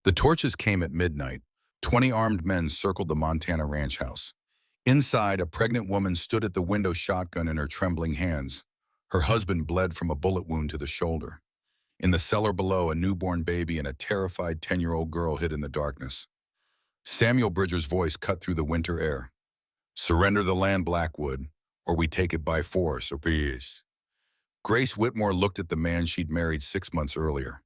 The torches came at midnight. 20 armed men circled the Montana ranch house. Inside, a pregnant woman stood at the window, shotgun in her trembling hands. Her husband bled from a bullet wound to the shoulder. In the cellar below, a newborn baby and a terrified 10-year-old girl hid in the darkness. Samuel Bridger's voice cut through the winter air. "Surrender the land, Blackwood, or we take it by force, Obese." Grace Whitmore looked at the man she'd married 6 months earlier,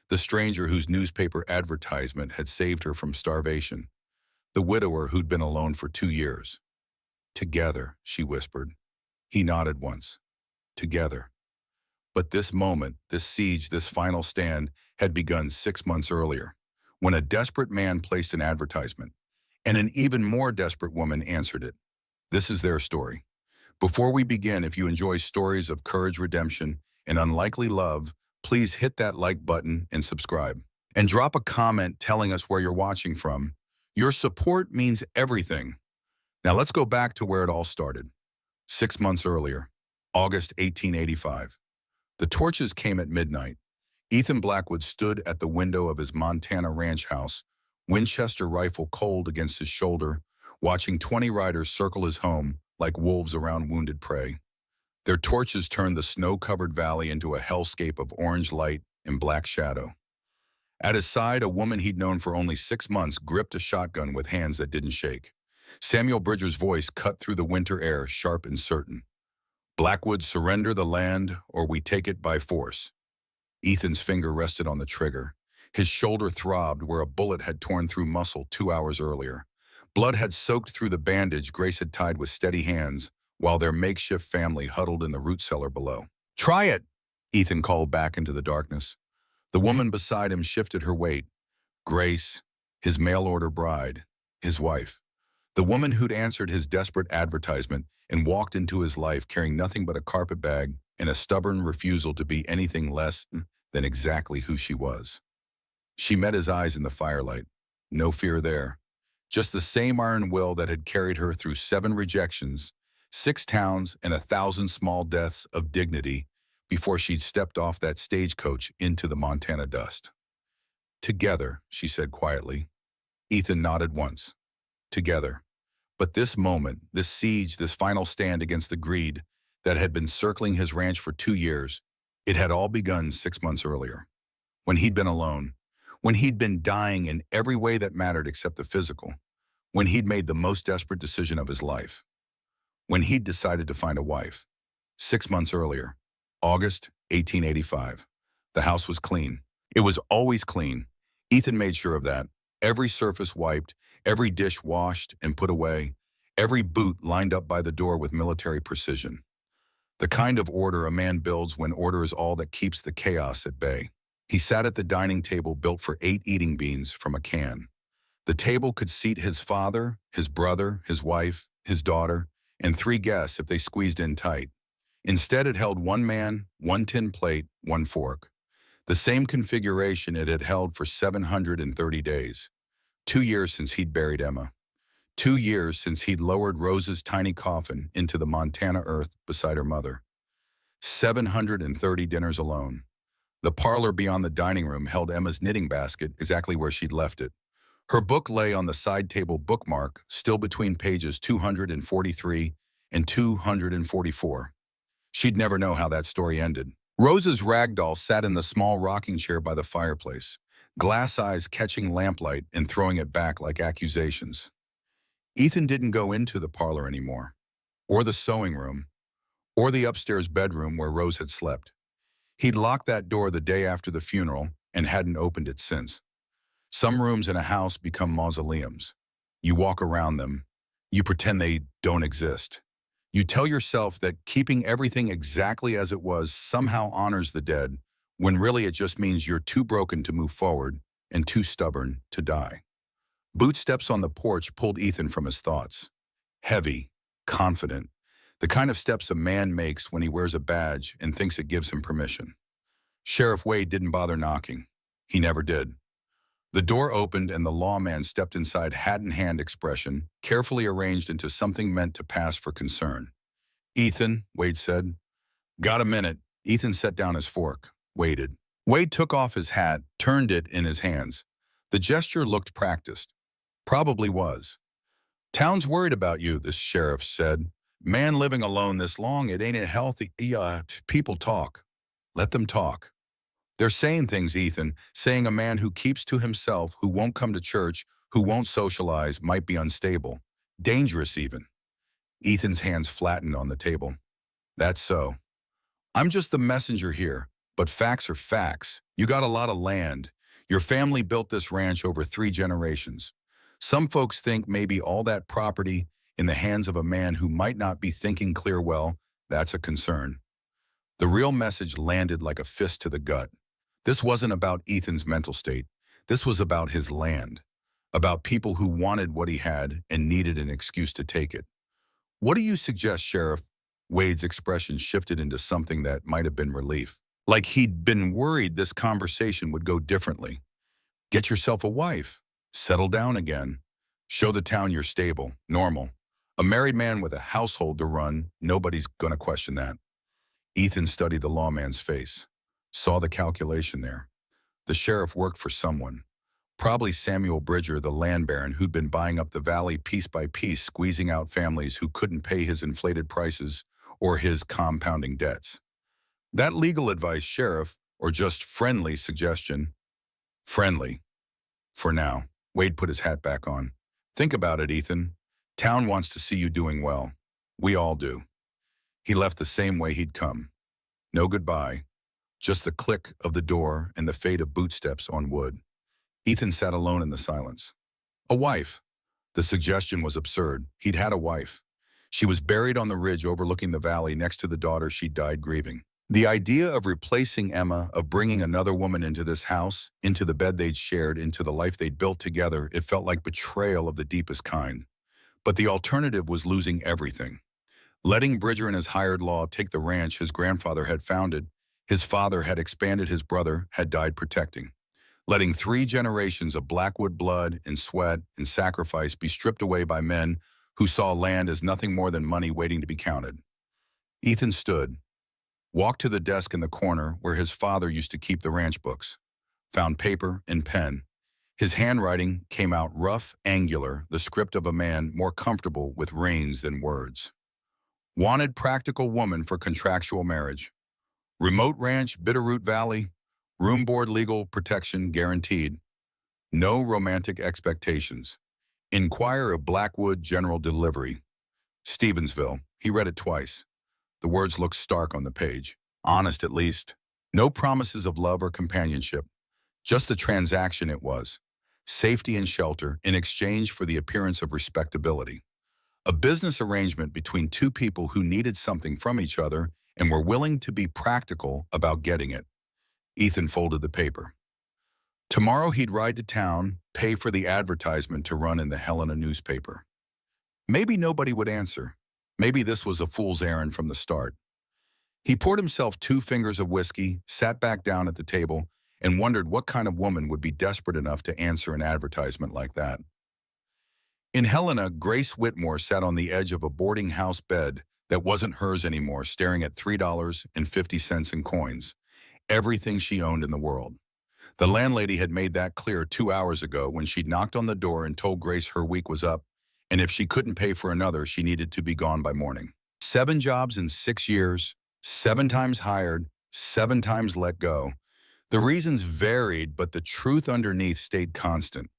the stranger whose newspaper advertisement had saved her from starvation, the widower who'd been alone for 2 years. "Together," she whispered. He nodded once. "Together." But this moment, this siege, this final stand, had begun 6 months earlier, when a desperate man placed an advertisement, and an even more desperate woman answered it. This is their story. Before we begin, if you enjoy stories of courage, redemption, and unlikely love, please hit that like button and subscribe. And drop a comment telling us where you're watching from. Your support means everything. Now let's go back to where it all started. 6 months earlier, August 1885. The torches came at midnight. Ethan Blackwood stood at the window of his Montana ranch house, Winchester rifle cold against his shoulder, watching 20 riders circle his home like wolves around wounded prey. Their torches turned the snow-covered valley into a hellscape of orange light and black shadow. At his side, a woman he'd known for only 6 months gripped a shotgun with hands that didn't shake. Samuel Bridger's voice cut through the winter air, sharp and certain. "Blackwood, surrender the land, or we take it by force." Ethan's finger rested on the trigger. His shoulder throbbed where a bullet had torn through muscle 2 hours earlier. Blood had soaked through the bandage Grace had tied with steady hands, while their makeshift family huddled in the root cellar below. "Try it," Ethan called back into the darkness. The woman beside him shifted her weight. Grace, his mail-order bride, his wife. The woman who'd answered his desperate advertisement and walked into his life carrying nothing but a carpet bag and a stubborn refusal to be anything less than exactly who she was. She met his eyes in the firelight. No fear there. Just the same iron will that had carried her through 7 rejections, 6 towns, and 1,000 small deaths of dignity before she'd stepped off that stagecoach into the Montana dust. "Together," she said quietly. Ethan nodded once. Together. But this moment, this siege, this final stand against the greed that had been circling his ranch for 2 years, it had all begun 6 months earlier. When he'd been alone, when he'd been dying in every way that mattered except the physical, when he'd made the most desperate decision of his life, when he'd decided to find a wife. 6 months earlier, August 1885. The house was clean. It was always clean. Ethan made sure of that. Every surface wiped, every dish washed and put away, every boot lined up by the door with military precision. The kind of order a man builds when order is all that keeps the chaos at bay. He sat at the dining table built for 8 eating beans from a can. The table could seat his father, his brother, his wife, his daughter, and 3 guests if they squeezed in tight. Instead, it held 1 man, 1 tin plate, 1 fork. The same configuration it had held for 730 days. 2 years since he'd buried Emma. 2 years since he'd lowered Rose's tiny coffin into the Montana earth beside her mother. 730 dinners alone. The parlor beyond the dining room held Emma's knitting basket exactly where she'd left it. Her book lay on the side table bookmark, still between pages 243 and 244. She'd never know how that story ended. Rose's ragdoll sat in the small rocking chair by the fireplace, glass eyes catching lamplight and throwing it back like accusations. Ethan didn't go into the parlor anymore, or the sewing room, or the upstairs bedroom where Rose had slept. He'd locked that door the day after the funeral and hadn't opened it since. Some rooms in a house become mausoleums. You walk around them. You pretend they don't exist. You tell yourself that keeping everything exactly as it was somehow honors the dead, when really it just means you're too broken to move forward and too stubborn to die. Bootsteps on the porch pulled Ethan from his thoughts. Heavy, confident, the kind of steps a man makes when he wears a badge and thinks it gives him permission. Sheriff Wade didn't bother knocking. He never did. The door opened and the lawman stepped inside, hat in hand expression, carefully arranged into something meant to pass for concern. "Ethan," Wade said. "Got a minute." Ethan set down his fork, waited. Wade took off his hat, turned it in his hands. The gesture looked practiced. Probably was. "Town's worried about you," the sheriff said. "Man living alone this long, it ain't a healthy. People talk. Let them talk. They're saying things, Ethan, saying a man who keeps to himself, who won't come to church, who won't socialize, might be unstable. Dangerous even." Ethan's hands flattened on the table. "That's so. I'm just the messenger here, but facts are facts. You got a lot of land. Your family built this ranch over 3 generations. Some folks think maybe all that property in the hands of a man who might not be thinking clear, well, that's a concern." The real message landed like a fist to the gut. This wasn't about Ethan's mental state. This was about his land, about people who wanted what he had and needed an excuse to take it. "What do you suggest, Sheriff?" Wade's expression shifted into something that might have been relief. Like he'd been worried this conversation would go differently. "Get yourself a wife. Settle down again. Show the town you're stable, normal. A married man with a household to run, nobody's gonna question that." Ethan studied the lawman's face, saw the calculation there. The sheriff worked for someone. Probably Samuel Bridger, the land baron who'd been buying up the valley piece by piece, squeezing out families who couldn't pay his inflated prices or his compounding debts. That legal advice, Sheriff, or just friendly suggestion? Friendly. For now. Wade put his hat back on. "Think about it, Ethan. Town wants to see you doing well. We all do." He left the same way he'd come. No goodbye. Just the click of the door and the fade of bootsteps on wood. Ethan sat alone in the silence. A wife. The suggestion was absurd. He'd had a wife. She was buried on the ridge overlooking the valley next to the daughter she'd died grieving. The idea of replacing Emma, of bringing another woman into this house, into the bed they'd shared, into the life they'd built together, it felt like betrayal of the deepest kind. But the alternative was losing everything. Letting Bridger and his hired law take the ranch his grandfather had founded, his father had expanded, his brother had died protecting. Letting 3 generations of Blackwood blood and sweat and sacrifice be stripped away by men who saw land as nothing more than money waiting to be counted. Ethan stood, walked to the desk in the corner where his father used to keep the ranch books, found paper and pen. His handwriting came out rough, angular, the script of a man more comfortable with reins than words. Wanted practical woman for contractual marriage. Remote ranch, Bitterroot Valley, room board legal protection guaranteed. No romantic expectations. Inquire of Blackwood General Delivery. Stevensville. He read it twice. The words looked stark on the page. Honest, at least. No promises of love or companionship. Just the transaction it was. Safety and shelter in exchange for the appearance of respectability. A business arrangement between 2 people who needed something from each other and were willing to be practical about getting it. Ethan folded the paper. Tomorrow he'd ride to town, pay for the advertisement to run in the Helena newspaper. Maybe nobody would answer. Maybe this was a fool's errand from the start. He poured himself 2 fingers of whiskey, sat back down at the table, and wondered what kind of woman would be desperate enough to answer an advertisement like that. In Helena, Grace Whitmore sat on the edge of a boarding house bed that wasn't hers anymore, staring at $3.50 in coins, everything she owned in the world. The landlady had made that clear 2 hours ago when she'd knocked on the door and told Grace her week was up, and if she couldn't pay for another, she needed to be gone by morning. 7 jobs in 6 years, 7 times hired, 7 times let go. The reasons varied, but the truth underneath stayed constant.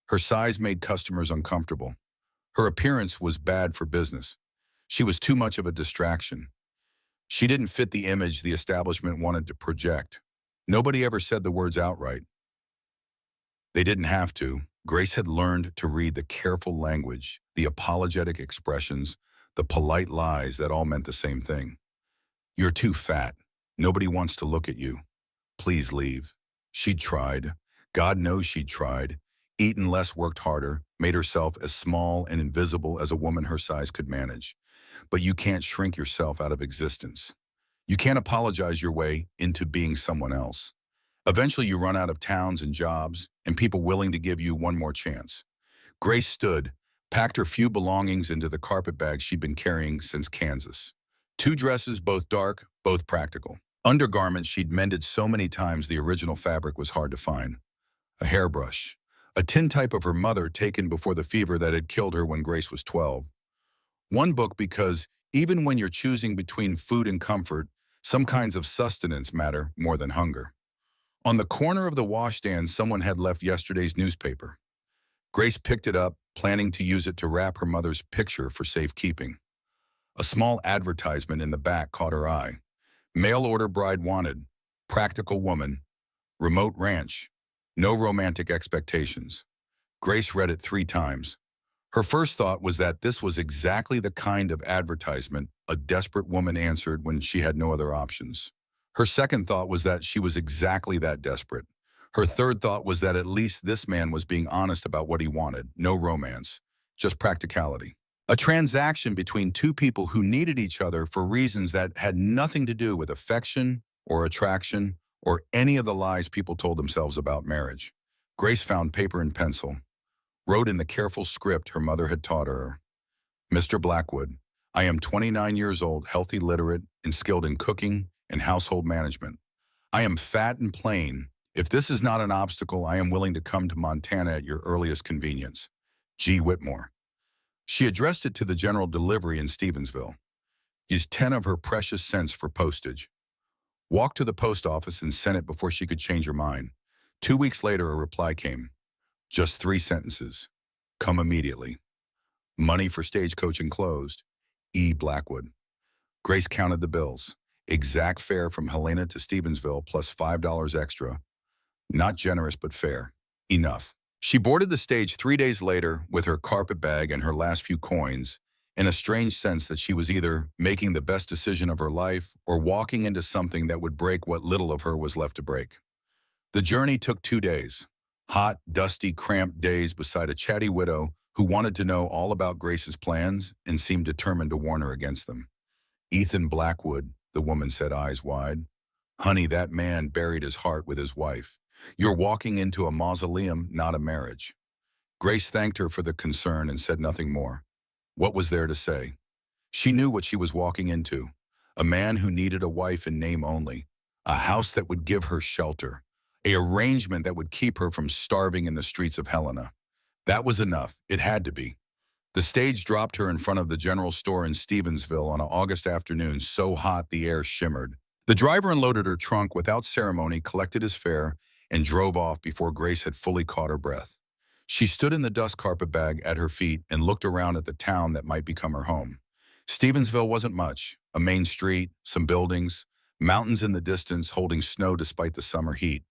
Her size made customers uncomfortable. Her appearance was bad for business. She was too much of a distraction. She didn't fit the image the establishment wanted to project. Nobody ever said the words outright. They didn't have to. Grace had learned to read the careful language, the apologetic expressions, the polite lies that all meant the same thing. "You're too fat. Nobody wants to look at you. Please leave." She'd tried. God knows she'd tried. Eaten less, worked harder, made herself as small and invisible as a woman her size could manage. But you can't shrink yourself out of existence. You can't apologize your way into being someone else. Eventually you run out of towns and jobs and people willing to give you one more chance. Grace stood, packed her few belongings into the carpet bag she'd been carrying since Kansas. 2 dresses, both dark, both practical. Undergarments she'd mended so many times the original fabric was hard to find. A hairbrush, a tintype of her mother taken before the fever that had killed her when Grace was 12. One book because even when you're choosing between food and comfort, some kinds of sustenance matter more than hunger. On the corner of the washstand, someone had left yesterday's newspaper. Grace picked it up, planning to use it to wrap her mother's picture for safekeeping. A small advertisement in the back caught her eye. Mail order bride wanted. Practical woman. Remote ranch. No romantic expectations. Grace read it 3 times. Her first thought was that this was exactly the kind of advertisement a desperate woman answered when she had no other options. Her second thought was that she was exactly that desperate. Her third thought was that at least this man was being honest about what he wanted. No romance, just practicality. A transaction between two people who needed each other for reasons that had nothing to do with affection or attraction or any of the lies people told themselves about marriage. Grace found paper and pencil, wrote in the careful script her mother had taught her. Mr. Blackwood, I am 29 years old, healthy, literate, and skilled in cooking and household management. I am fat and plain. If this is not an obstacle, I am willing to come to Montana at your earliest convenience. G. Whitmore. She addressed it to the general delivery in Stevensville. Used 10 of her precious cents for postage. Walked to the post office and sent it before she could change her mind. 2 weeks later, a reply came. Just 3 sentences. Come immediately. Money for stagecoach enclosed. E. Blackwood. Grace counted the bills. Exact fare from Helena to Stevensville plus $5 extra. Not generous but fair. Enough. She boarded the stage 3 days later with her carpet bag and her last few coins, in a strange sense that she was either making the best decision of her life or walking into something that would break what little of her was left to break. The journey took 2 days. Hot, dusty, cramped days beside a chatty widow who wanted to know all about Grace's plans and seemed determined to warn her against them. Ethan Blackwood, the woman said, eyes wide. Honey, that man buried his heart with his wife. You're walking into a mausoleum, not a marriage. Grace thanked her for the concern and said nothing more. What was there to say? She knew what she was walking into. A man who needed a wife in name only. A house that would give her shelter. An arrangement that would keep her from starving in the streets of Helena. That was enough. It had to be. The stage dropped her in front of the general store in Stevensville on an August afternoon so hot the air shimmered. The driver unloaded her trunk without ceremony, collected his fare, and drove off before Grace had fully caught her breath. She stood in the dust carpet bag at her feet and looked around at the town that might become her home. Stevensville wasn't much. A main street, some buildings, mountains in the distance holding snow despite the summer heat.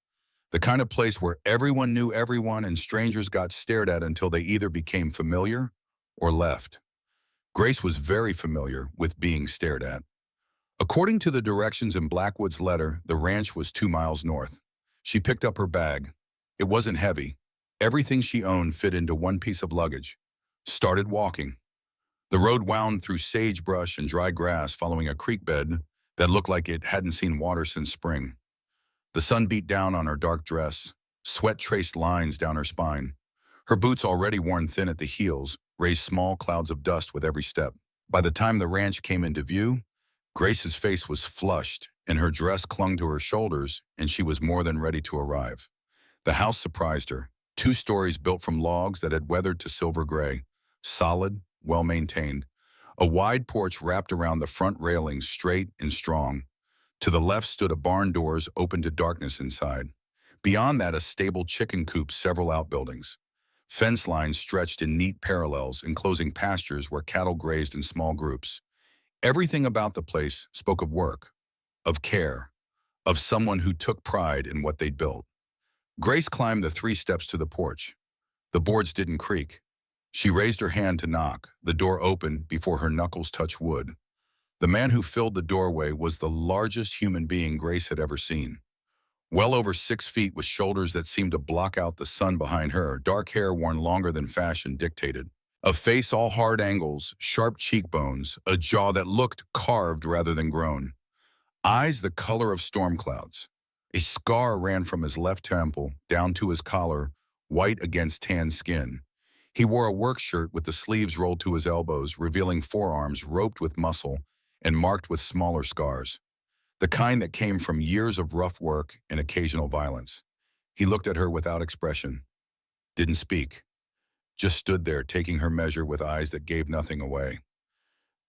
The kind of place where everyone knew everyone and strangers got stared at until they either became familiar or left. Grace was very familiar with being stared at. According to the directions in Blackwood's letter, the ranch was 2 miles north. She picked up her bag. It wasn't heavy. Everything she owned fit into one piece of luggage. Started walking. The road wound through sagebrush and dry grass following a creek bed that looked like it hadn't seen water since spring. The sun beat down on her dark dress. Sweat traced lines down her spine. Her boots, already worn thin at the heels, raised small clouds of dust with every step. By the time the ranch came into view, Grace's face was flushed and her dress clung to her shoulders, and she was more than ready to arrive. The house surprised her. 2 stories built from logs that had weathered to silver gray. Solid, well-maintained. A wide porch wrapped around the front railings, straight and strong. To the left stood a barn, doors open to darkness inside. Beyond that, a stable chicken coop, several outbuildings. Fence lines stretched in neat parallels, enclosing pastures where cattle grazed in small groups. Everything about the place spoke of work, of care, of someone who took pride in what they'd built. Grace climbed the 3 steps to the porch. The boards didn't creak. She raised her hand to knock. The door opened before her knuckles touched wood. The man who filled the doorway was the largest human being Grace had ever seen. Well over 6 feet, with shoulders that seemed to block out the sun behind her, dark hair worn longer than fashion dictated. A face all hard angles, sharp cheekbones, a jaw that looked carved rather than grown. Eyes the color of storm clouds. A scar ran from his left temple down to his collar, white against tan skin. He wore a work shirt with the sleeves rolled to his elbows, revealing forearms roped with muscle and marked with smaller scars. The kind that came from years of rough work and occasional violence. He looked at her without expression. Didn't speak. Just stood there taking her measure with eyes that gave nothing away.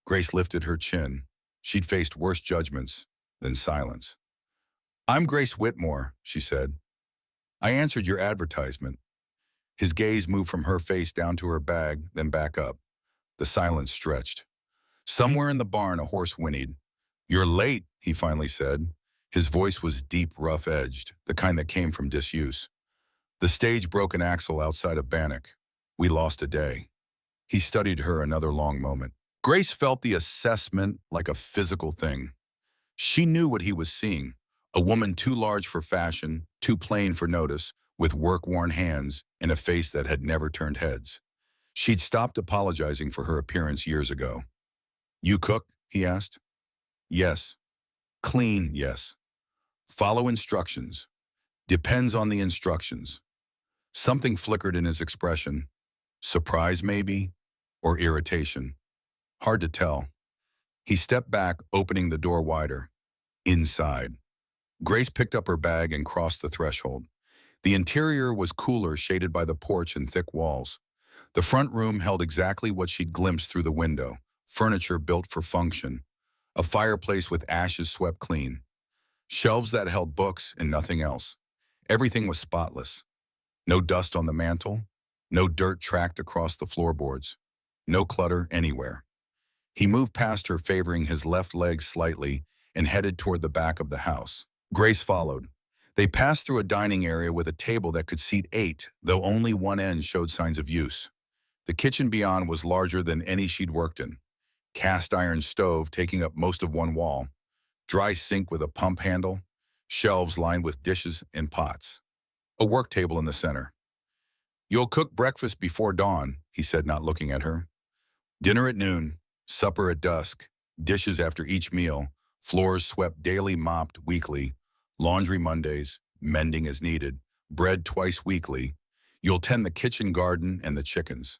Grace lifted her chin. She'd faced worse judgments than silence. "I'm Grace Whitmore," she said. "I answered your advertisement." His gaze moved from her face down to her bag, then back up. The silence stretched. Somewhere in the barn, a horse whinnied. "You're late," he finally said. His voice was deep, rough-edged, the kind that came from disuse. "The stage broke an axle outside of Bannock. We lost a day." He studied her another long moment. Grace felt the assessment like a physical thing. She knew what he was seeing. A woman too large for fashion, too plain for notice, with work-worn hands and a face that had never turned heads. She'd stopped apologizing for her appearance years ago. "You cook?" he asked. "Yes." "Clean, yes." "Follow instructions." "Depends on the instructions." Something flickered in his expression. Surprise, maybe? Or irritation? Hard to tell. He stepped back, opening the door wider. Inside. Grace picked up her bag and crossed the threshold. The interior was cooler, shaded by the porch and thick walls. The front room held exactly what she'd glimpsed through the window. Furniture built for function. A fireplace with ashes swept clean. Shelves that held books and nothing else. Everything was spotless. No dust on the mantel. No dirt tracked across the floorboards. No clutter anywhere. He moved past her, favoring his left leg slightly, and headed toward the back of the house. Grace followed. They passed through a dining area with a table that could seat 8, though only one end showed signs of use. The kitchen beyond was larger than any she'd worked in. Cast iron stove taking up most of one wall. Dry sink with a pump handle. Shelves lined with dishes and pots. A work table in the center. "You'll cook breakfast before dawn," he said, not looking at her. "Dinner at noon, supper at dusk, dishes after each meal, floors swept daily, mopped weekly, laundry Mondays, mending as needed, bread twice weekly. You'll tend the kitchen garden and the chickens."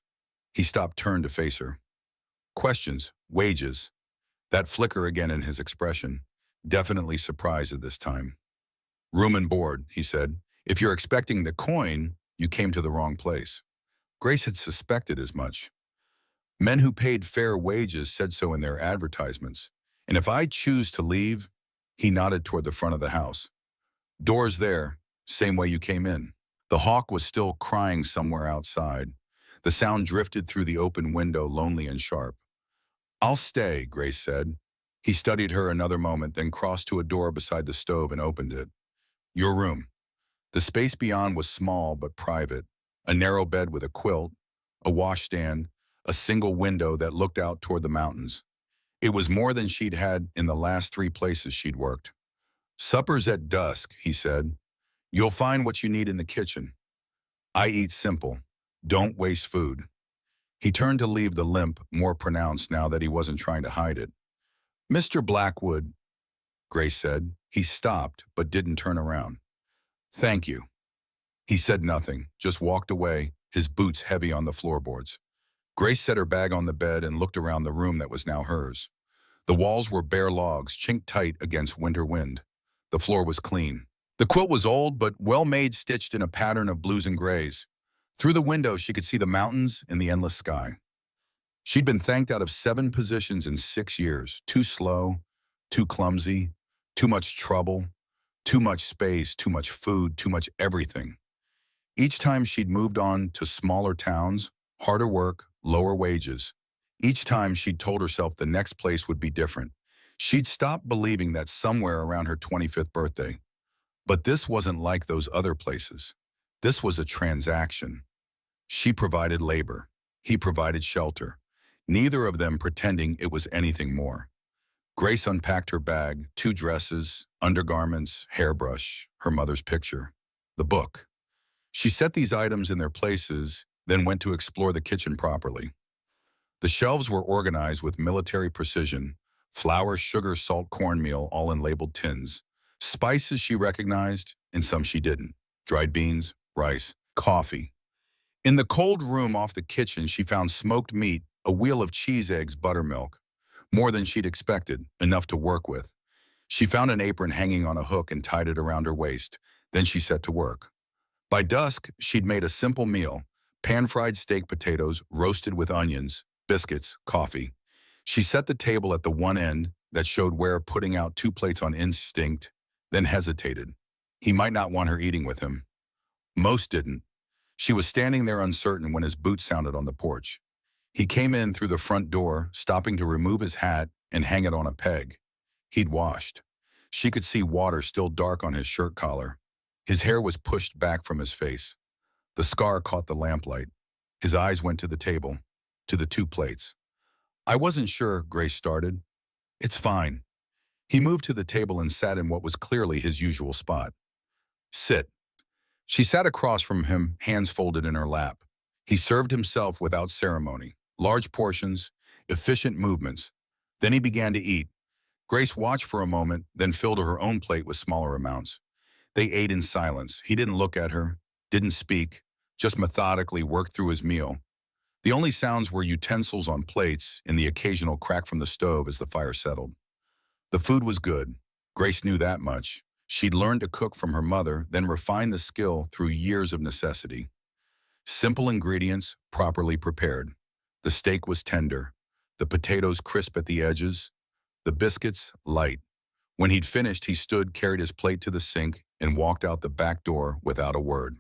He stopped, turned to face her. "Questions, wages." That flicker again in his expression. Definitely surprised at this time. "Room and board," he said. "If you're expecting the coin, you came to the wrong place." Grace had suspected as much. Men who paid fair wages said so in their advertisements. "And if I choose to leave," he nodded toward the front of the house. "Doors there, same way you came in." The hawk was still crying somewhere outside. The sound drifted through the open window, lonely and sharp. "I'll stay," Grace said. He studied her another moment, then crossed to a door beside the stove and opened it. "Your room." The space beyond was small but private. A narrow bed with a quilt, a washstand, a single window that looked out toward the mountains. It was more than she'd had in the last 3 places she'd worked. "Supper's at dusk," he said. "You'll find what you need in the kitchen. I eat simple. Don't waste food." He turned to leave, the limp more pronounced now that he wasn't trying to hide it. "Mr. Blackwood," Grace said. He stopped, but didn't turn around. "Thank you." He said nothing, just walked away, his boots heavy on the floorboards. Grace set her bag on the bed and looked around the room that was now hers. The walls were bare logs, chinked tight against winter wind. The floor was clean. The quilt was old, but well-made, stitched in a pattern of blues and grays. Through the window, she could see the mountains and the endless sky. She'd been thanked out of 7 positions in 6 years. Too slow, too clumsy, too much trouble, too much space, too much food, too much everything. Each time she'd moved on to smaller towns, harder work, lower wages. Each time she'd told herself the next place would be different. She'd stopped believing that somewhere around her 25th birthday. But this wasn't like those other places. This was a transaction. She provided labor. He provided shelter. Neither of them pretending it was anything more. Grace unpacked her bag, 2 dresses, undergarments, hairbrush, her mother's picture, the book. She set these items in their places, then went to explore the kitchen properly. The shelves were organized with military precision, flour, sugar, salt, cornmeal, all in labeled tins. Spices she recognized, and some she didn't. Dried beans, rice, coffee. In the cold room off the kitchen, she found smoked meat, a wheel of cheese, eggs, buttermilk. More than she'd expected, enough to work with. She found an apron hanging on a hook and tied it around her waist. Then she set to work. By dusk, she'd made a simple meal: pan-fried steak potatoes roasted with onions, biscuits, coffee. She set the table at the one end that showed Ware putting out two plates on instinct, then hesitated. He might not want her eating with him. Most didn't. She was standing there uncertain when his boots sounded on the porch. He came in through the front door, stopping to remove his hat and hang it on a peg. He'd washed. She could see water still dark on his shirt collar. His hair was pushed back from his face. The scar caught the lamplight. His eyes went to the table, to the two plates. "I wasn't sure," Grace started. "It's fine." He moved to the table and sat in what was clearly his usual spot. "Sit." She sat across from him, hands folded in her lap. He served himself without ceremony. Large portions, efficient movements. Then he began to eat. Grace watched for a moment, then filled her own plate with smaller amounts. They ate in silence. He didn't look at her, didn't speak, just methodically worked through his meal. The only sounds were utensils on plates and the occasional crack from the stove as the fire settled. The food was good. Grace knew that much. She'd learned to cook from her mother, then refined the skill through years of necessity. Simple ingredients, properly prepared. The steak was tender, the potatoes crisp at the edges, the biscuits light. When he'd finished, he stood, carried his plate to the sink, and walked out the back door without a word.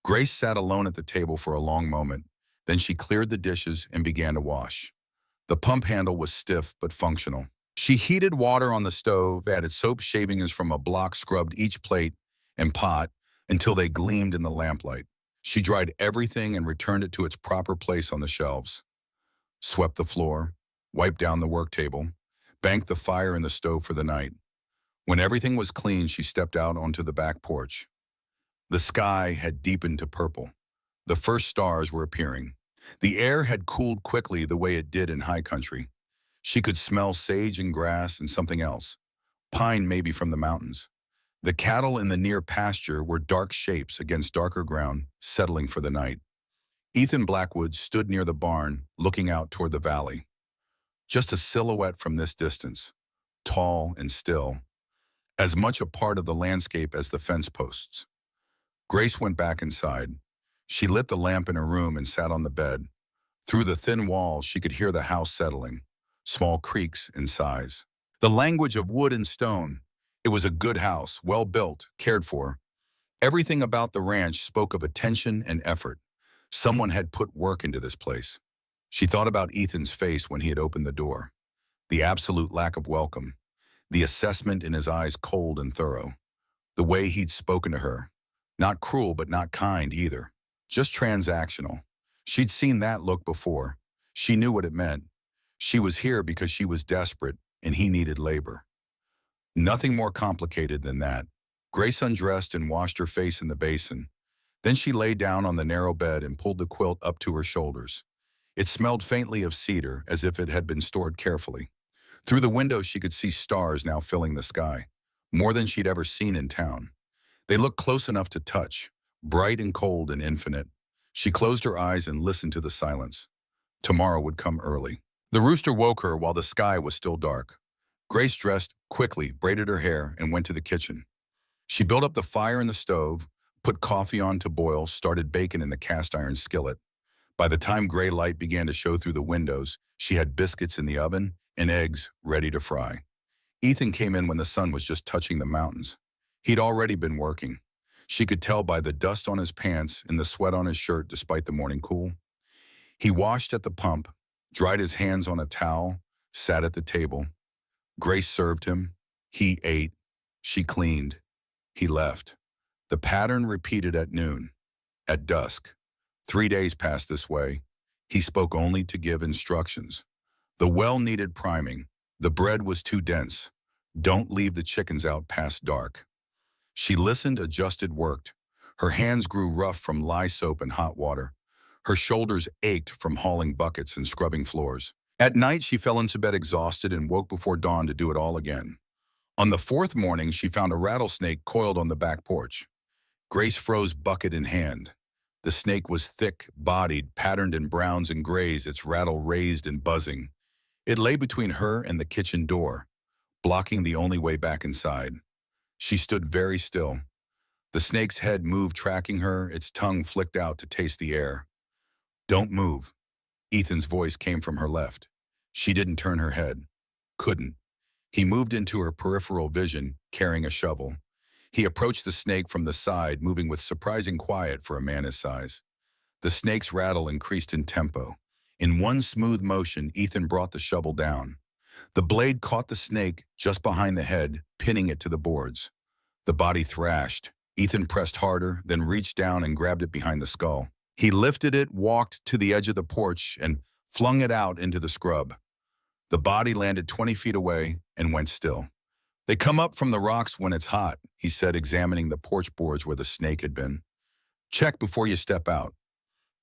Grace sat alone at the table for a long moment. Then she cleared the dishes and began to wash. The pump handle was stiff but functional. She heated water on the stove, added soap shavings from a block, scrubbed each plate and pot until they gleamed in the lamplight. She dried everything and returned it to its proper place on the shelves. Swept the floor, wiped down the work table, banked the fire in the stove for the night. When everything was clean, she stepped out onto the back porch. The sky had deepened to purple. The first stars were appearing. The air had cooled quickly the way it did in high country. She could smell sage and grass and something else. Pine maybe from the mountains. The cattle in the near pasture were dark shapes against darker ground, settling for the night. Ethan Blackwood stood near the barn, looking out toward the valley. Just a silhouette from this distance, tall and still, as much a part of the landscape as the fence posts. Grace went back inside. She lit the lamp in her room and sat on the bed. Through the thin walls, she could hear the house settling, small creaks in size. The language of wood and stone. It was a good house, well built, cared for. Everything about the ranch spoke of attention and effort. Someone had put work into this place. She thought about Ethan's face when he had opened the door. The absolute lack of welcome. The assessment in his eyes cold and thorough. The way he'd spoken to her. Not cruel, but not kind either. Just transactional. She'd seen that look before. She knew what it meant. She was here because she was desperate and he needed labor. Nothing more complicated than that. Grace undressed and washed her face in the basin. Then she lay down on the narrow bed and pulled the quilt up to her shoulders. It smelled faintly of cedar, as if it had been stored carefully. Through the window she could see stars now filling the sky, more than she'd ever seen in town. They looked close enough to touch, bright and cold and infinite. She closed her eyes and listened to the silence. Tomorrow would come early. The rooster woke her while the sky was still dark. Grace dressed quickly, braided her hair, and went to the kitchen. She built up the fire in the stove, put coffee on to boil, started bacon in the cast-iron skillet. By the time gray light began to show through the windows, she had biscuits in the oven and eggs ready to fry. Ethan came in when the sun was just touching the mountains. He'd already been working. She could tell by the dust on his pants and the sweat on his shirt despite the morning cool. He washed at the pump, dried his hands on a towel, sat at the table. Grace served him. He ate. She cleaned. He left. The pattern repeated at noon, at dusk. 3 days passed this way. He spoke only to give instructions. The well needed priming. The bread was too dense. Don't leave the chickens out past dark. She listened, adjusted, worked. Her hands grew rough from lye soap and hot water. Her shoulders ached from hauling buckets and scrubbing floors. At night, she fell into bed exhausted and woke before dawn to do it all again. On the fourth morning, she found a rattlesnake coiled on the back porch. Grace froze, bucket in hand. The snake was thick-bodied, patterned in browns and grays, its rattle raised and buzzing. It lay between her and the kitchen door, blocking the only way back inside. She stood very still. The snake's head moved, tracking her, its tongue flicked out to taste the air. Don't move. Ethan's voice came from her left. She didn't turn her head. Couldn't. He moved into her peripheral vision, carrying a shovel. He approached the snake from the side, moving with surprising quiet for a man his size. The snake's rattle increased in tempo. In one smooth motion, Ethan brought the shovel down. The blade caught the snake just behind the head, pinning it to the boards. The body thrashed. Ethan pressed harder, then reached down and grabbed it behind the skull. He lifted it, walked to the edge of the porch, and flung it out into the scrub. The body landed 20 feet away and went still. They come up from the rocks when it's hot, he said, examining the porch boards where the snake had been. Check before you step out.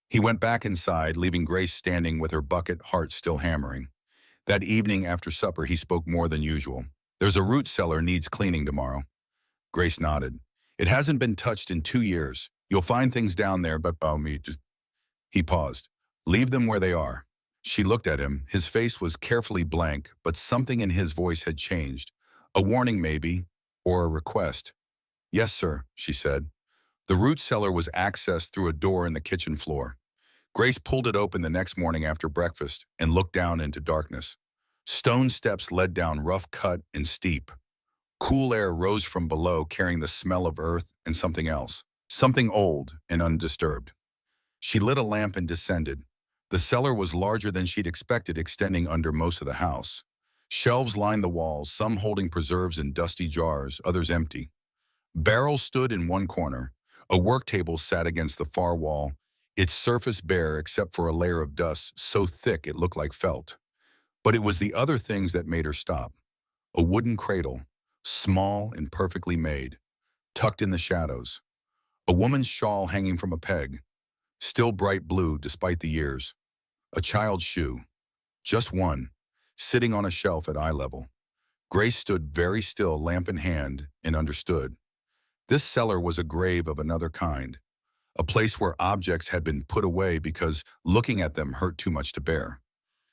He went back inside, leaving Grace standing with her bucket, heart still hammering. That evening after supper, he spoke more than usual. There's a root cellar needs cleaning tomorrow. Grace nodded. It hasn't been touched in 2 years. You'll find things down there, but He paused. Leave them where they are. She looked at him. His face was carefully blank, but something in his voice had changed. A warning maybe, or a request. Yes, sir, she said. The root cellar was accessed through a door in the kitchen floor. Grace pulled it open the next morning after breakfast and looked down into darkness. Stone steps led down rough cut and steep. Cool air rose from below, carrying the smell of earth and something else, something old and undisturbed. She lit a lamp and descended. The cellar was larger than she'd expected, extending under most of the house. Shelves lined the walls, some holding preserves in dusty jars, others empty. Barrels stood in one corner. A work table sat against the far wall, its surface bare except for a layer of dust so thick it looked like felt. But it was the other things that made her stop. A wooden cradle, small and perfectly made, tucked in the shadows. A woman's shawl hanging from a peg, still bright blue despite the years. A child's shoe, just one, sitting on a shelf at eye level. Grace stood very still, lamp in hand, and understood. This cellar was a grave of another kind, a place where objects had been put away because looking at them hurt too much to bear.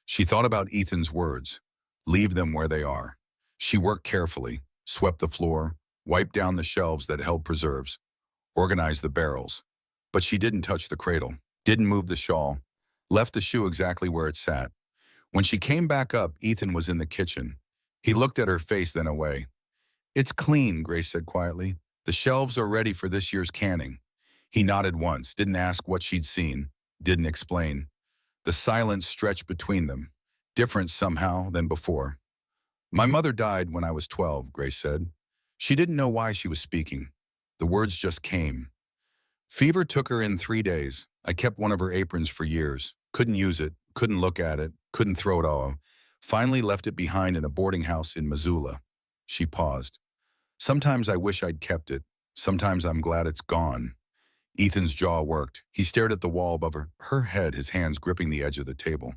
She thought about Ethan's words, leave them where they are. She worked carefully, swept the floor, wiped down the shelves that held preserves, organized the barrels. But she didn't touch the cradle, didn't move the shawl, left the shoe exactly where it sat. When she came back up, Ethan was in the kitchen. He looked at her face, then away. It's clean, Grace said quietly. The shelves are ready for this year's canning. He nodded once, didn't ask what she'd seen, didn't explain. The silence stretched between them, different somehow than before. My mother died when I was 12, Grace said. She didn't know why she was speaking. The words just came. Fever took her in 3 days. I kept one of her aprons for years. Couldn't use it, couldn't look at it, couldn't throw it all. Finally left it behind in a boarding house in Missoula. She paused. Sometimes I wish I'd kept it. Sometimes I'm glad it's gone. Ethan's jaw worked. He stared at the wall above her head, his hands gripping the edge of the table.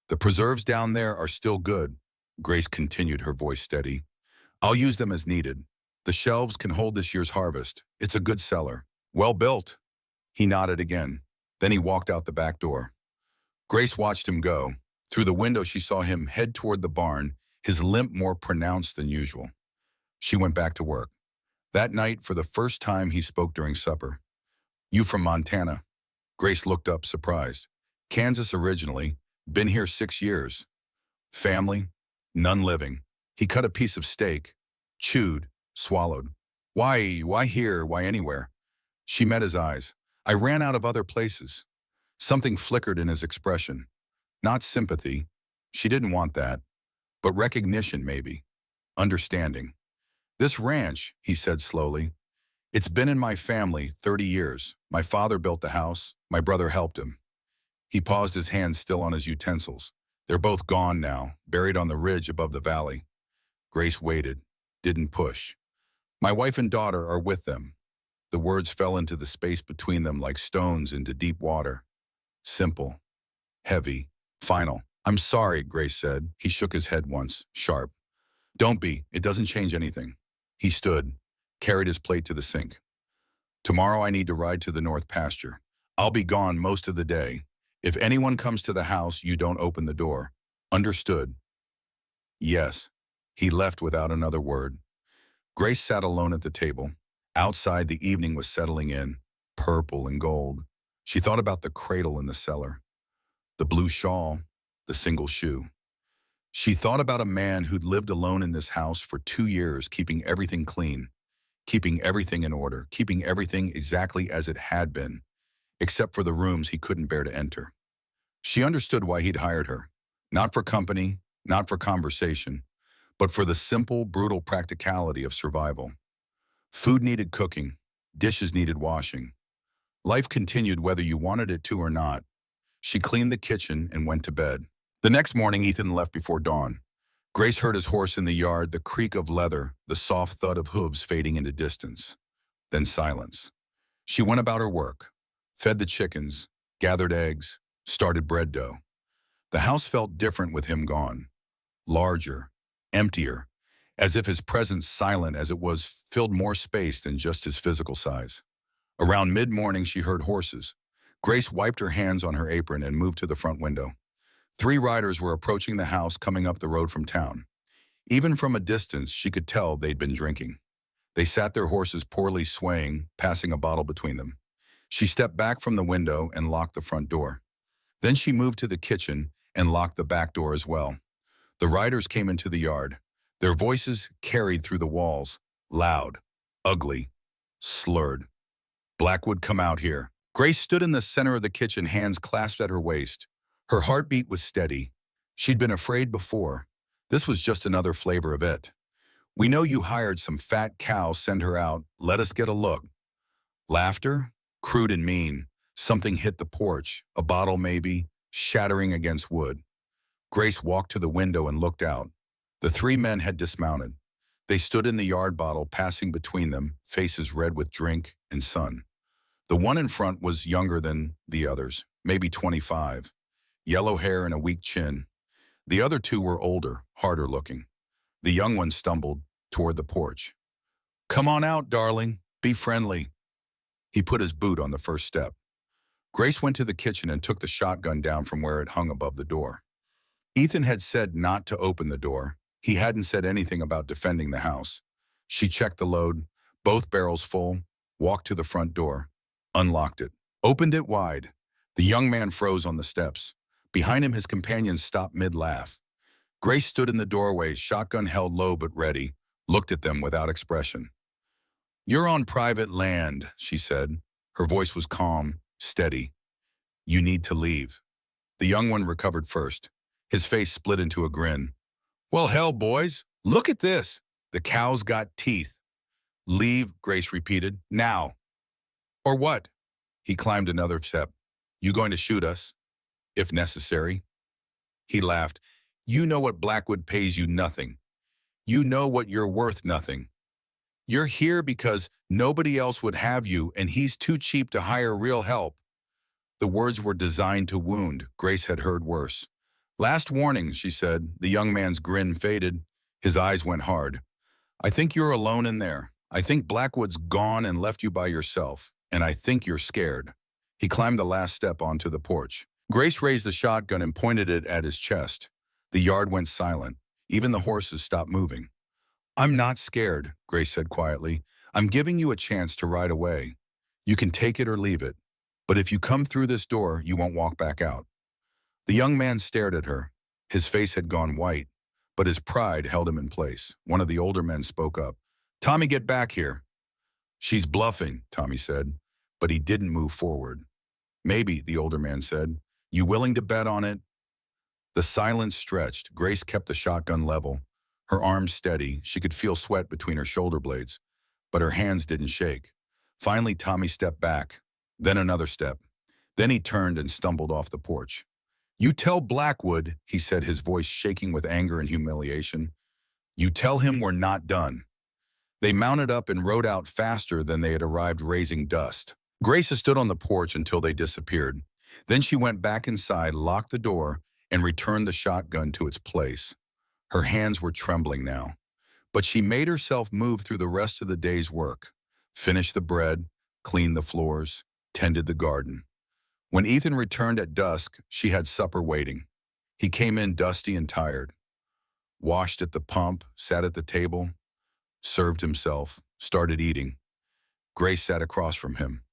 The preserves down there are still good, Grace continued, her voice steady. I'll use them as needed. The shelves can hold this year's harvest. It's a good cellar. Well built. He nodded again. Then he walked out the back door. Grace watched him go. Through the window, she saw him head toward the barn, his limp more pronounced than usual. She went back to work. That night, for the first time, he spoke during supper. You from Montana? Grace looked up, surprised. Kansas originally. Been here 6 years. Family? None living. He cut a piece of steak. Chewed. Swallowed. Why here? Why anywhere? She met his eyes. I ran out of other places. Something flickered in his expression. Not sympathy. She didn't want that. But recognition, maybe. Understanding. This ranch, he said slowly. It's been in my family 30 years. My father built the house. My brother helped him. He paused, his hands still on his utensils. They're both gone now, buried on the ridge above the valley. Grace waited, didn't push. My wife and daughter are with them. The words fell into the space between them like stones into deep water. Simple, heavy, final. I'm sorry, Grace said. He shook his head once, sharp. Don't be, it doesn't change anything. He stood, carried his plate to the sink. Tomorrow I need to ride to the north pasture. I'll be gone most of the day. If anyone comes to the house, you don't open the door. Understood? Yes. He left without another word. Grace sat alone at the table. Outside, the evening was settling in, purple and gold. She thought about the cradle in the cellar, the blue shawl, the single shoe. She thought about a man who'd lived alone in this house for 2 years, keeping everything clean, keeping everything in order, keeping everything exactly as it had been, except for the rooms he couldn't bear to enter. She understood why he'd hired her. Not for company, not for conversation, but for the simple, brutal practicality of survival. Food needed cooking, dishes needed washing. Life continued whether you wanted it to or not. She cleaned the kitchen and went to bed. The next morning, Ethan left before dawn. Grace heard his horse in the yard, the creak of leather, the soft thud of hooves fading into distance. Then silence. She went about her work, fed the chickens, gathered eggs, started bread dough. The house felt different with him gone. Larger, emptier, as if his presence, silent as it was, filled more space than just his physical size. Around mid-morning, she heard horses. Grace wiped her hands on her apron and moved to the front window. 3 riders were approaching the house coming up the road from town. Even from a distance, she could tell they'd been drinking. They sat their horses poorly swaying, passing a bottle between them. She stepped back from the window and locked the front door. Then she moved to the kitchen and locked the back door as well. The riders came into the yard. Their voices carried through the walls, loud, ugly, slurred. Blackwood, come out here. Grace stood in the center of the kitchen, hands clasped at her waist. Her heartbeat was steady. She'd been afraid before. This was just another flavor of it. We know you hired some fat cow, send her out. Let us get a look. Laughter, crude and mean. Something hit the porch, a bottle maybe, shattering against wood. Grace walked to the window and looked out. The 3 men had dismounted. They stood in the yard, bottle passing between them, faces red with drink and sun. The one in front was younger than the others, maybe 25. Yellow hair and a weak chin. The other 2 were older, harder looking. The young one stumbled toward the porch. Come on out, darling. Be friendly. He put his boot on the first step. Grace went to the kitchen and took the shotgun down from where it hung above the door. Ethan had said not to open the door. He hadn't said anything about defending the house. She checked the load, both barrels full, walked to the front door, unlocked it, opened it wide. The young man froze on the steps. Behind him, his companions stopped mid-laugh. Grace stood in the doorway, shotgun held low but ready, looked at them without expression. You're on private land, she said. Her voice was calm, steady. You need to leave. The young one recovered first. His face split into a grin. Well, hell, boys, look at this. The cow's got teeth. Leave, Grace repeated. Now. Or what? He climbed another step. You going to shoot us? If necessary. He laughed. You know what Blackwood pays you? Nothing. You know what you're worth? Nothing. You're here because nobody else would have you, and he's too cheap to hire real help. The words were designed to wound. Grace had heard worse. Last warning, she said. The young man's grin faded. His eyes went hard. I think you're alone in there. I think Blackwood's gone and left you by yourself, and I think you're scared. He climbed the last step onto the porch. Grace raised the shotgun and pointed it at his chest. The yard went silent. Even the horses stopped moving. I'm not scared, Grace said quietly. I'm giving you a chance to ride away. You can take it or leave it. But if you come through this door, you won't walk back out. The young man stared at her. His face had gone white, but his pride held him in place. One of the older men spoke up. Tommy, get back here. She's bluffing, Tommy said, but he didn't move forward. Maybe, the older man said. You willing to bet on it? The silence stretched. Grace kept the shotgun level, her arms steady. She could feel sweat between her shoulder blades, but her hands didn't shake. Finally, Tommy stepped back, then another step. Then he turned and stumbled off the porch. You tell Blackwood, he said, his voice shaking with anger and humiliation. You tell him we're not done. They mounted up and rode out faster than they had arrived, raising dust. Grace stood on the porch until they disappeared. Then she went back inside, locked the door, and returned the shotgun to its place. Her hands were trembling now, but she made herself move through the rest of the day's work, finished the bread, cleaned the floors, tended the garden. When Ethan returned at dusk, she had supper waiting. He came in dusty and tired, washed at the pump, sat at the table, served himself, started eating. Grace sat across from him.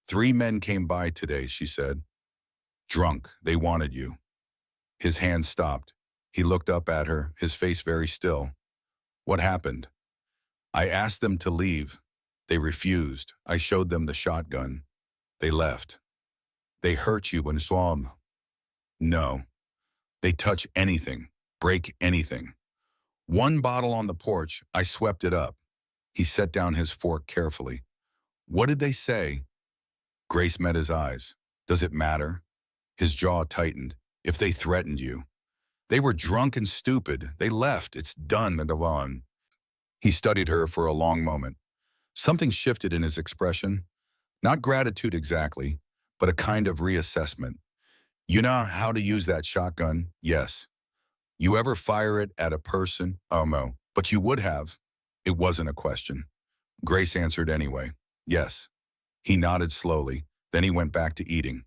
3 men came by today, she said. Drunk, they wanted you. His hand stopped. He looked up at her, his face very still. What happened? I asked them to leave. They refused. I showed them the shotgun. They left. They hurt you and swam. No. They touch anything, break anything. One bottle on the porch, I swept it up. He set down his fork carefully. What did they say? Grace met his eyes. Does it matter? His jaw tightened. If they threatened you. They were drunk and stupid. They left. It's done, Madavon. He studied her for a long moment. Something shifted in his expression. Not gratitude exactly, but a kind of reassessment. You know how to use that shotgun? Yes. You ever fire it at a person? Oh, no. But you would have. It wasn't a question. Grace answered anyway. Yes. He nodded slowly. Then he went back to eating.